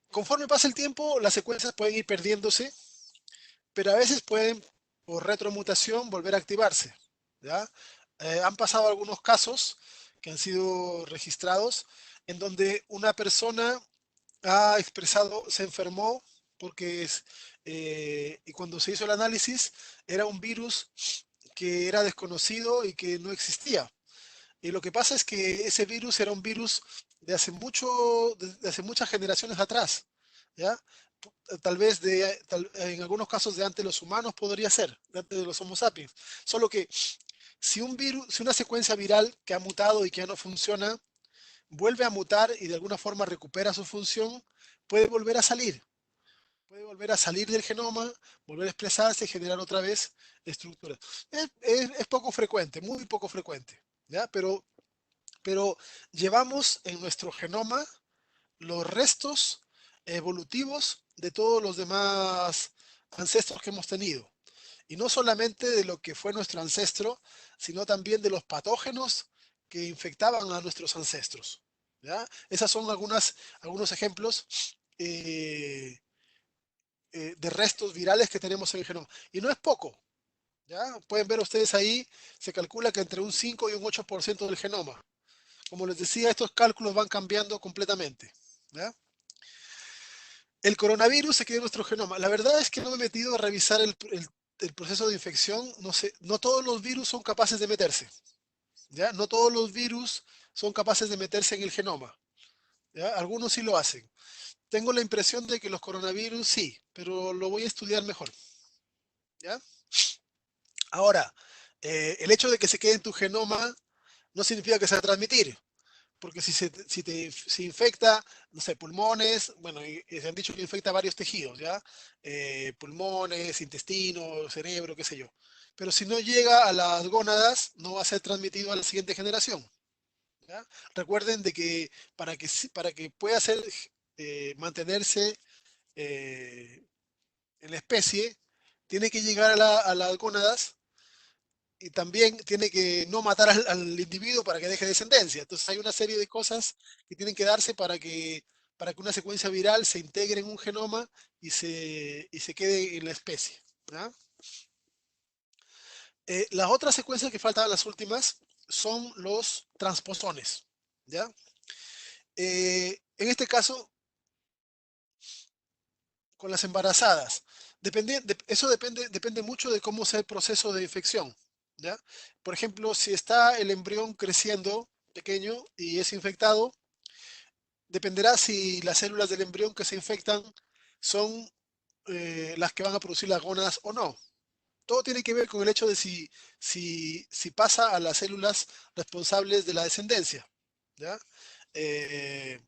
Conforme pasa el tiempo, las secuencias pueden ir perdiéndose, pero a veces pueden, por retromutación, volver a activarse. ¿Ya? Han pasado algunos casos que han sido registrados en donde una persona ha expresado, se enfermó porque y cuando se hizo el análisis era un virus que era desconocido y que no existía. Y lo que pasa es que ese virus era un virus de hace muchas generaciones atrás, ¿ya? Tal vez en algunos casos de antes de los humanos podría ser, de antes de los Homo sapiens. Solo que si una secuencia viral que ha mutado y que ya no funciona, vuelve a mutar y de alguna forma recupera su función, puede volver a salir. Puede volver a salir del genoma, volver a expresarse y generar otra vez estructuras. Es poco frecuente, muy poco frecuente, ¿ya? Pero llevamos en nuestro genoma los restos evolutivos de todos los demás ancestros que hemos tenido. Y no solamente de lo que fue nuestro ancestro, sino también de los patógenos que infectaban a nuestros ancestros. ¿Ya? Esos son algunos ejemplos de restos virales que tenemos en el genoma. Y no es poco. ¿Ya? Pueden ver ustedes ahí, se calcula que entre un 5 y un 8% del genoma. Como les decía, estos cálculos van cambiando completamente. ¿Ya? El coronavirus se queda en nuestro genoma. La verdad es que no me he metido a revisar el proceso de infección. No sé, no todos los virus son capaces de meterse. ¿Ya? No todos los virus son capaces de meterse en el genoma. ¿Ya? Algunos sí lo hacen. Tengo la impresión de que los coronavirus sí, pero lo voy a estudiar mejor. ¿Ya? Ahora, el hecho de que se quede en tu genoma no significa que se va a transmitir. Porque si infecta, no sé, pulmones, bueno, y se han dicho que infecta varios tejidos, ¿ya? Pulmones, intestino, cerebro, qué sé yo. Pero si no llega a las gónadas, no va a ser transmitido a la siguiente generación, ¿ya? Recuerden de que para que pueda mantenerse eh, en la especie, tiene que llegar a las gónadas y también tiene que no matar al individuo para que deje descendencia. Entonces hay una serie de cosas que tienen que darse para que una secuencia viral se integre en un genoma y se quede en la especie. ¿Ya? Las otras secuencias que faltan, las últimas, son los transposones. ¿Ya? En este caso, con las embarazadas. Eso depende mucho de cómo sea el proceso de infección, ¿ya? Por ejemplo, si está el embrión creciendo pequeño y es infectado, dependerá si las células del embrión que se infectan son las que van a producir las gónadas o no. Todo tiene que ver con el hecho de si pasa a las células responsables de la descendencia, ¿ya? Eh,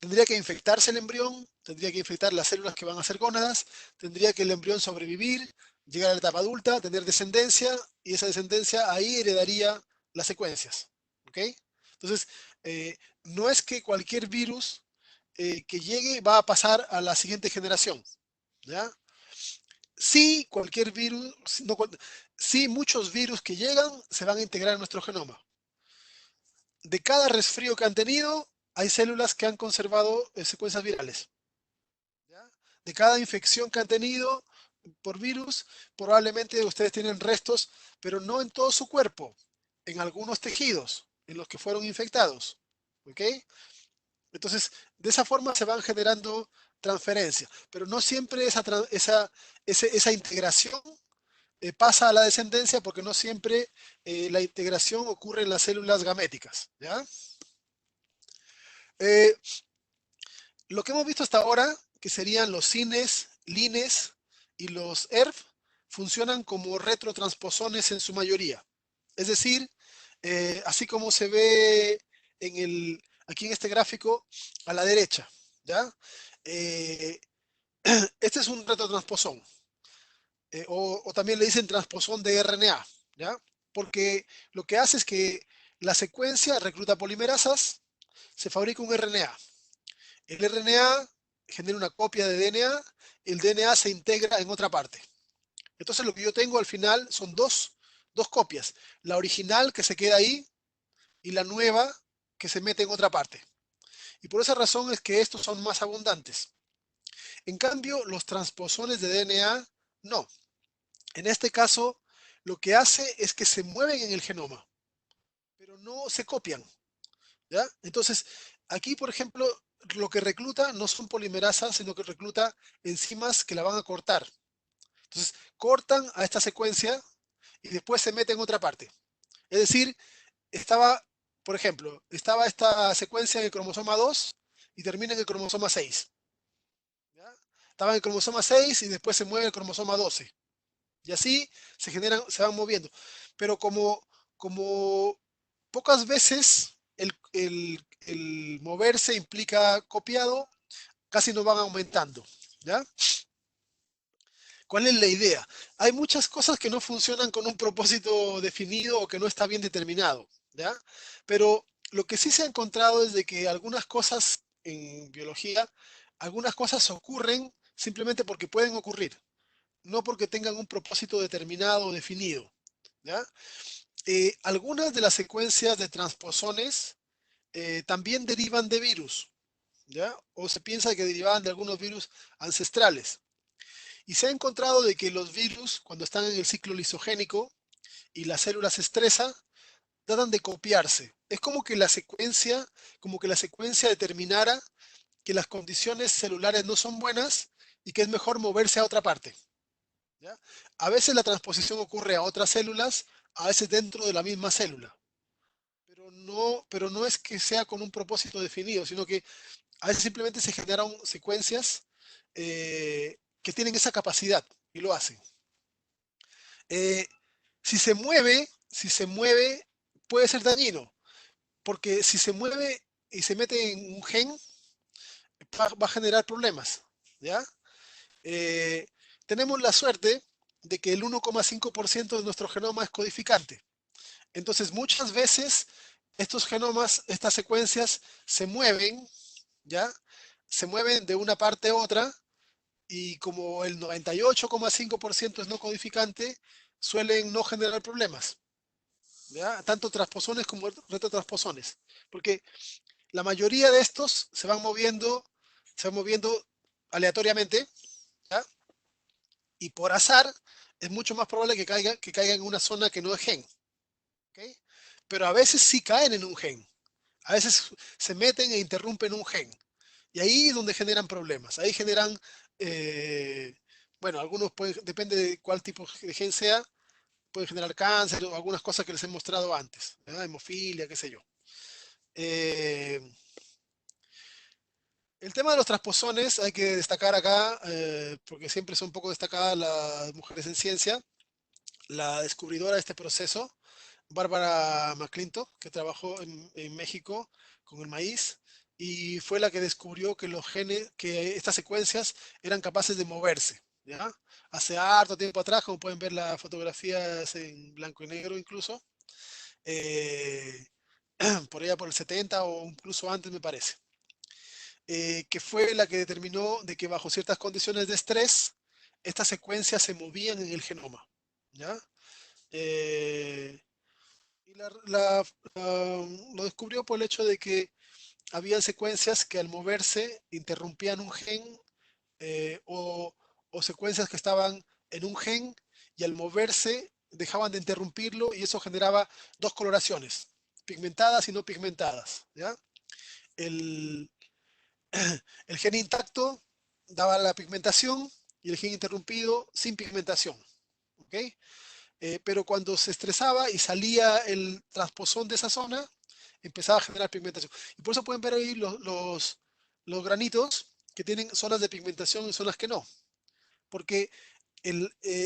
Tendría que infectarse el embrión, tendría que infectar las células que van a ser gónadas, tendría que el embrión sobrevivir, llegar a la etapa adulta, tener descendencia, y esa descendencia ahí heredaría las secuencias. ¿Ok? Entonces, no es que cualquier virus que llegue va a pasar a la siguiente generación. ¿Ya? Sí, cualquier virus, no, sí, muchos virus que llegan se van a integrar en nuestro genoma. De cada resfrío que han tenido, hay células que han conservado secuencias virales. ¿Ya? De cada infección que han tenido por virus, probablemente ustedes tienen restos, pero no en todo su cuerpo, en algunos tejidos en los que fueron infectados. ¿Ok? Entonces, de esa forma se van generando transferencias, pero no siempre esa integración pasa a la descendencia porque no siempre la integración ocurre en las células gaméticas. ¿Ya? Eh, Lo que hemos visto hasta ahora, que serían los cines, lines y los ERF, funcionan como retrotransposones en su mayoría. Es decir, así como se ve aquí en este gráfico a la derecha, ¿ya? Eh, este es un retrotransposón, o también le dicen transposón de RNA, ¿ya? Porque lo que hace es que la secuencia recluta polimerasas, se fabrica un RNA. El RNA genera una copia de DNA, el DNA se integra en otra parte. Entonces lo que yo tengo al final son dos copias, la original que se queda ahí y la nueva que se mete en otra parte. Y por esa razón es que estos son más abundantes. En cambio, los transposones de DNA no. En este caso, lo que hace es que se mueven en el genoma, pero no se copian. ¿Ya? Entonces, aquí, por ejemplo, lo que recluta no son polimerasas, sino que recluta enzimas que la van a cortar. Entonces, cortan a esta secuencia y después se meten en otra parte. Es decir, por ejemplo, estaba esta secuencia en el cromosoma 2 y termina en el cromosoma 6. ¿Ya? Estaba en el cromosoma 6 y después se mueve el cromosoma 12. Y así se van moviendo. Pero como pocas veces el moverse implica copiado, casi no van aumentando. ¿Ya? ¿Cuál es la idea? Hay muchas cosas que no funcionan con un propósito definido o que no está bien determinado. ¿Ya? Pero lo que sí se ha encontrado es de que algunas cosas en biología, algunas cosas ocurren simplemente porque pueden ocurrir, no porque tengan un propósito determinado o definido. ¿Ya? Algunas de las secuencias de transposones también derivan de virus, ¿ya? O se piensa que derivaban de algunos virus ancestrales. Y se ha encontrado de que los virus, cuando están en el ciclo lisogénico y la célula se estresa, tratan de copiarse. Es como que la secuencia determinara que las condiciones celulares no son buenas y que es mejor moverse a otra parte. ¿Ya? A veces la transposición ocurre a otras células, a veces dentro de la misma célula. Pero no es que sea con un propósito definido, sino que a veces simplemente se generan secuencias que tienen esa capacidad y lo hacen. Eh, si se mueve, puede ser dañino, porque si se mueve y se mete en un gen, va a generar problemas. ¿Ya? Eh, Tenemos la suerte de que el 1,5% de nuestro genoma es codificante. Entonces, muchas veces estos genomas, estas secuencias se mueven, ¿ya? Se mueven de una parte a otra y como el 98,5% es no codificante, suelen no generar problemas, ¿ya? Tanto transposones como retrotransposones, porque la mayoría de estos se van moviendo aleatoriamente, ¿ya? Y por azar es mucho más probable que caigan en una zona que no es gen, ¿ok? Pero a veces sí caen en un gen. A veces se meten e interrumpen un gen. Y ahí es donde generan problemas. Ahí generan, bueno, algunos pueden, depende de cuál tipo de gen sea, pueden generar cáncer o algunas cosas que les he mostrado antes, ¿verdad? Hemofilia, qué sé yo. Eh, el tema de los transposones hay que destacar acá, porque siempre son poco destacadas las mujeres en ciencia. La descubridora de este proceso, Bárbara McClintock, que trabajó en México con el maíz y fue la que descubrió que los genes, que estas secuencias eran capaces de moverse, ¿ya? Hace harto tiempo atrás, como pueden ver las fotografías en blanco y negro incluso, eh, por allá por el 70 o incluso antes me parece, que fue la que determinó de que bajo ciertas condiciones de estrés, estas secuencias se movían en el genoma, ¿ya? Eh, y lo descubrió por el hecho de que había secuencias que al moverse interrumpían un gen eh, o, o secuencias que estaban en un gen y al moverse dejaban de interrumpirlo y eso generaba dos coloraciones, pigmentadas y no pigmentadas, ¿ya? El, el gen intacto daba la pigmentación y el gen interrumpido sin pigmentación, ¿ok? Pero cuando se estresaba y salía el transposón de esa zona, empezaba a generar pigmentación. Y por eso pueden ver ahí los granitos que tienen zonas de pigmentación y zonas que no. Porque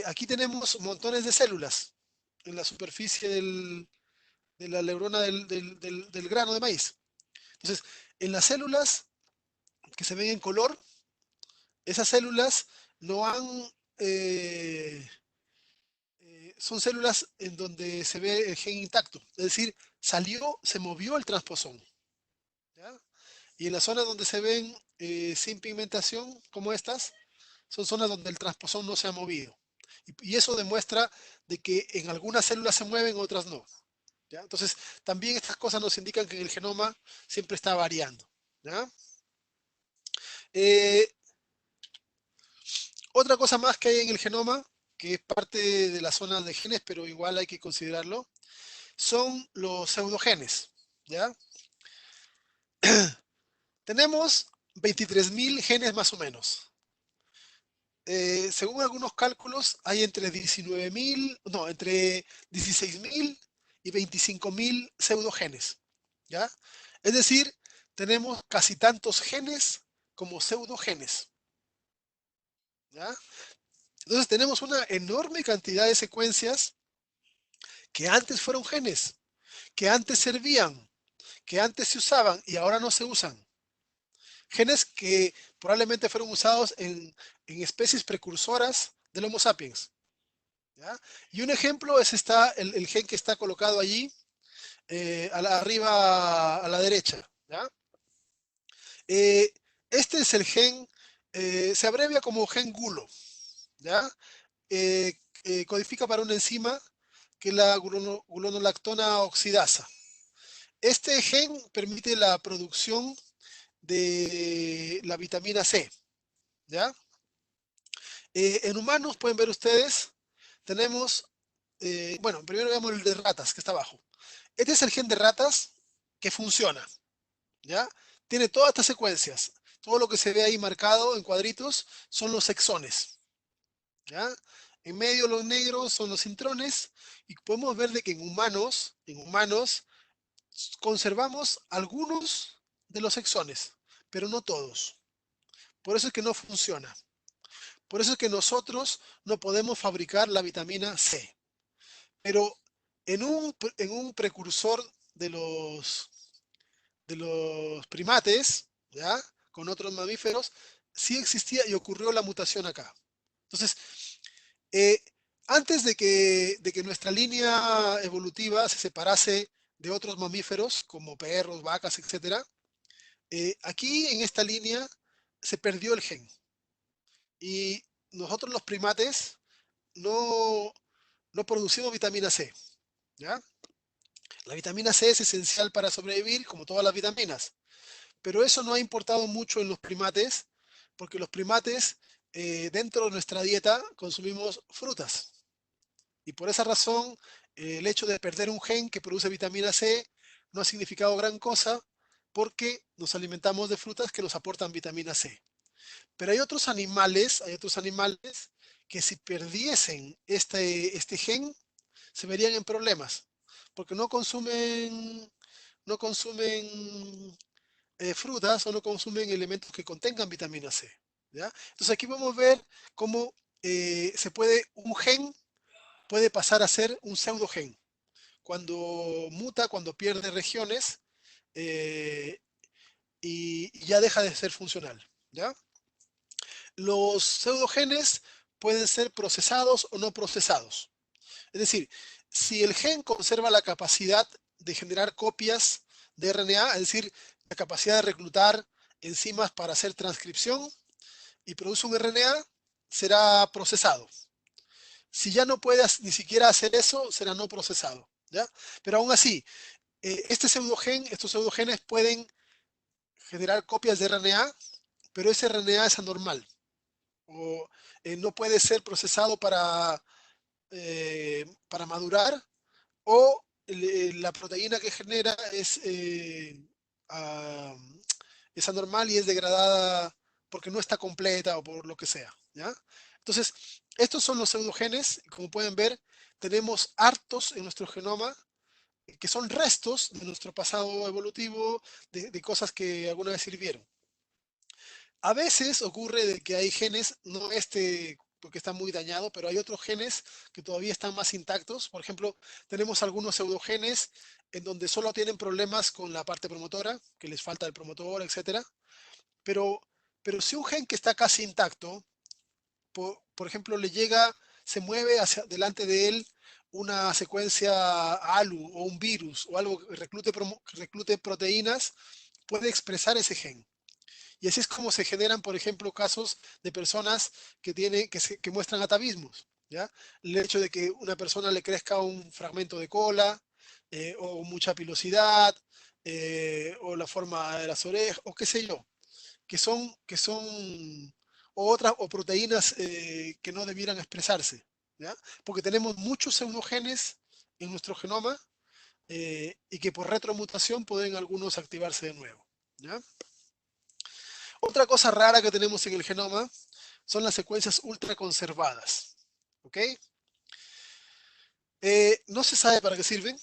aquí tenemos montones de células en la superficie de la neurona del grano de maíz. Entonces, en las células que se ven en color, esas células no han... eh, son células en donde se ve el gen intacto, es decir, salió, se movió el transposón, ¿ya? Y en las zonas donde se ven sin pigmentación, como estas, son zonas donde el transposón no se ha movido. Y eso demuestra de que en algunas células se mueven, otras no, ¿ya? Entonces, también estas cosas nos indican que el genoma siempre está variando, ¿ya? Eh, Otra cosa más que hay en el genoma, que es parte de la zona de genes, pero igual hay que considerarlo, son los pseudogenes, ¿ya? Tenemos 23.000 genes más o menos. Según algunos cálculos, hay entre 19.000, no, entre 16.000 y 25.000 pseudogenes, ¿ya? Es decir, tenemos casi tantos genes como pseudogenes, ¿ya? Entonces tenemos una enorme cantidad de secuencias que antes fueron genes, que antes servían, que antes se usaban y ahora no se usan. Genes que probablemente fueron usados en especies precursoras del Homo sapiens, ¿ya? Y un ejemplo es el gen que está colocado allí, arriba a la derecha, ¿ya? Eh, este es el gen, se abrevia como gen gulo, ¿ya? Codifica para una enzima que es la gulonolactona oxidasa. Este gen permite la producción de la vitamina C, ¿ya? En humanos, pueden ver ustedes, tenemos, bueno, primero veamos el de ratas, que está abajo. Este es el gen de ratas que funciona, ¿ya? Tiene todas estas secuencias. Todo lo que se ve ahí marcado en cuadritos son los exones, ¿ya? En medio los negros son los intrones y podemos ver de que en humanos conservamos algunos de los exones, pero no todos. Por eso es que no funciona. Por eso es que nosotros no podemos fabricar la vitamina C. Pero en un precursor de los primates, ¿ya? Con otros mamíferos, sí existía y ocurrió la mutación acá. Entonces, eh, antes de que nuestra línea evolutiva se separase de otros mamíferos, como perros, vacas, etcétera, aquí en esta línea se perdió el gen. Y nosotros los primates no, no producimos vitamina C, ¿ya? La vitamina C es esencial para sobrevivir, como todas las vitaminas, pero eso no ha importado mucho en los primates, porque los primates, dentro de nuestra dieta, consumimos frutas. Y por esa razón, el hecho de perder un gen que produce vitamina C no ha significado gran cosa, porque nos alimentamos de frutas que nos aportan vitamina C. Pero hay otros animales que si perdiesen este gen, se verían en problemas, porque no consumen frutas o no consumen elementos que contengan vitamina C. ¿Ya? Entonces aquí vamos a ver cómo un gen puede pasar a ser un pseudogen. Cuando muta, cuando pierde regiones eh, y ya deja de ser funcional. ¿Ya? Los pseudogenes pueden ser procesados o no procesados. Es decir, si el gen conserva la capacidad de generar copias de RNA, es decir, la capacidad de reclutar enzimas para hacer transcripción y produce un RNA, será procesado. Si ya no puede ni siquiera hacer eso, será no procesado. ¿Ya? Pero aún así, estos pseudogenes pueden generar copias de RNA, pero ese RNA es anormal o no puede ser procesado para madurar o la proteína que genera ah, es anormal y es degradada porque no está completa o por lo que sea. ¿Ya? Entonces, estos son los pseudogenes. Como pueden ver, tenemos hartos en nuestro genoma que son restos de nuestro pasado evolutivo, de cosas que alguna vez sirvieron. A veces ocurre de que hay genes, no porque está muy dañado, pero hay otros genes que todavía están más intactos. Por ejemplo, tenemos algunos pseudogenes en donde solo tienen problemas con la parte promotora, que les falta el promotor, etcétera. Pero, pero si un gen que está casi intacto, por ejemplo, se mueve hacia delante de él una secuencia ALU o un virus o algo que reclute proteínas, puede expresar ese gen. Y así es como se generan, por ejemplo, casos de personas que muestran atavismos. ¿Ya? El hecho de que una persona le crezca un fragmento de cola, o mucha pilosidad, o la forma de las orejas, o qué sé yo, o proteínas que no debieran expresarse. ¿Ya? Porque tenemos muchos pseudogenes en nuestro genoma, y que por retromutación pueden algunos activarse de nuevo. ¿Ya? Otra cosa rara que tenemos en el genoma son las secuencias ultraconservadas. ¿Ok? No se sabe para qué sirven,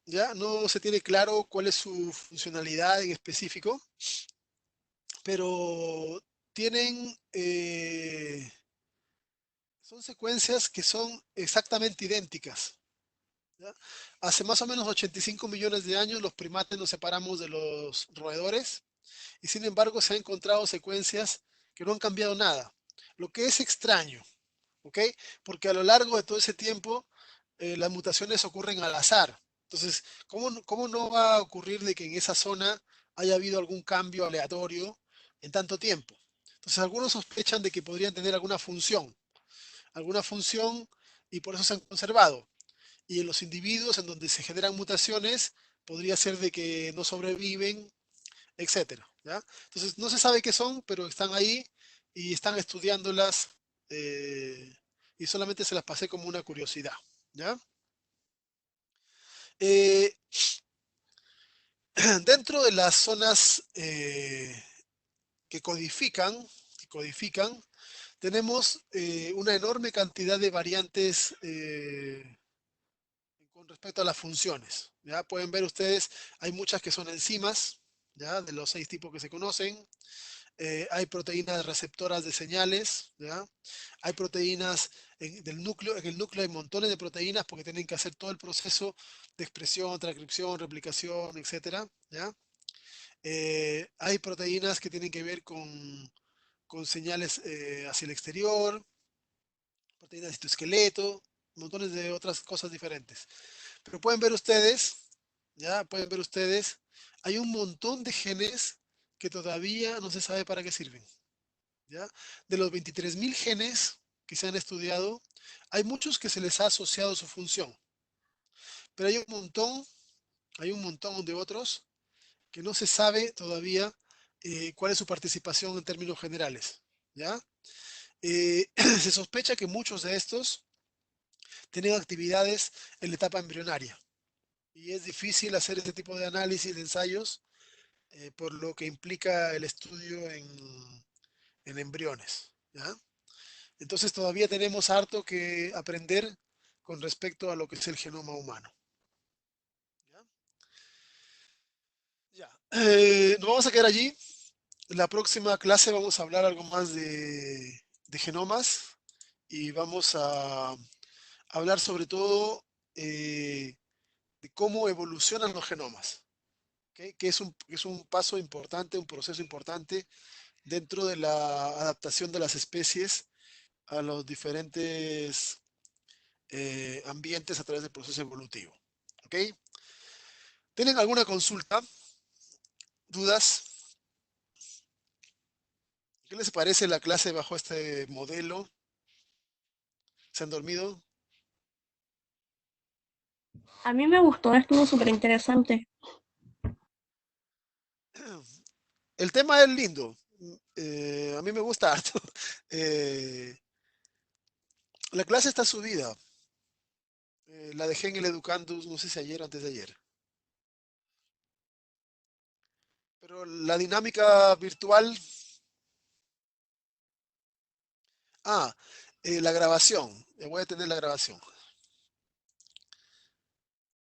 ¿ya? No se tiene claro cuál es su funcionalidad en específico, pero tienen, son secuencias que son exactamente idénticas. ¿Ya? Hace más o menos 85 millones de años los primates nos separamos de los roedores y sin embargo se han encontrado secuencias que no han cambiado nada, lo que es extraño. ¿Ok? Porque a lo largo de todo ese tiempo las mutaciones ocurren al azar. Entonces, ¿cómo no va a ocurrir de que en esa zona haya habido algún cambio aleatorio en tanto tiempo? Entonces, algunos sospechan de que podrían tener alguna función y por eso se han conservado. Y en los individuos en donde se generan mutaciones, podría ser de que no sobreviven, etcétera. ¿Ya? Entonces, no se sabe qué son, pero están ahí y están estudiándolas, eh, y solamente se las pasé como una curiosidad. ¿Ya? Eh, Dentro de las zonas que codifican, tenemos una enorme cantidad de variantes con respecto a las funciones. ¿Ya? Pueden ver ustedes, hay muchas que son enzimas, ¿ya? De los 6 tipos que se conocen. Hay proteínas receptoras de señales, ¿ya? Hay proteínas en el núcleo hay montones de proteínas porque tienen que hacer todo el proceso de expresión, transcripción, replicación, etcétera, ¿ya? Hay proteínas que tienen que ver con señales hacia el exterior, proteínas de citoesqueleto, montones de otras cosas diferentes. Pero pueden ver ustedes, ya pueden ver ustedes, hay un montón de genes que todavía no se sabe para qué sirven. ¿Ya? De los 23.000 genes que se han estudiado, hay muchos que se les ha asociado su función, pero hay un montón de otros que no se sabe todavía cuál es su participación en términos generales. ¿Ya? Se sospecha que muchos de estos tienen actividades en la etapa embrionaria y es difícil hacer este tipo de análisis de ensayos por lo que implica el estudio en embriones, ¿ya? Entonces todavía tenemos harto que aprender con respecto a lo que es el genoma humano. ¿Ya? Ya. Nos vamos a quedar allí. En la próxima clase vamos a hablar algo más de genomas y vamos a hablar sobre todo de cómo evolucionan los genomas, ¿ok? Que es un paso importante, un proceso importante dentro de la adaptación de las especies a los diferentes ambientes a través del proceso evolutivo. ¿Ok? ¿Tienen alguna consulta? ¿Dudas? ¿Qué les parece la clase bajo este modelo? ¿Se han dormido? A mí me gustó, estuvo súper interesante. El tema es lindo. A mí me gusta harto. Eh, la clase está subida. La dejé en el Educandus, no sé si ayer o antes de ayer. Pero la dinámica virtual. Ah, la grabación. Voy a tener la grabación.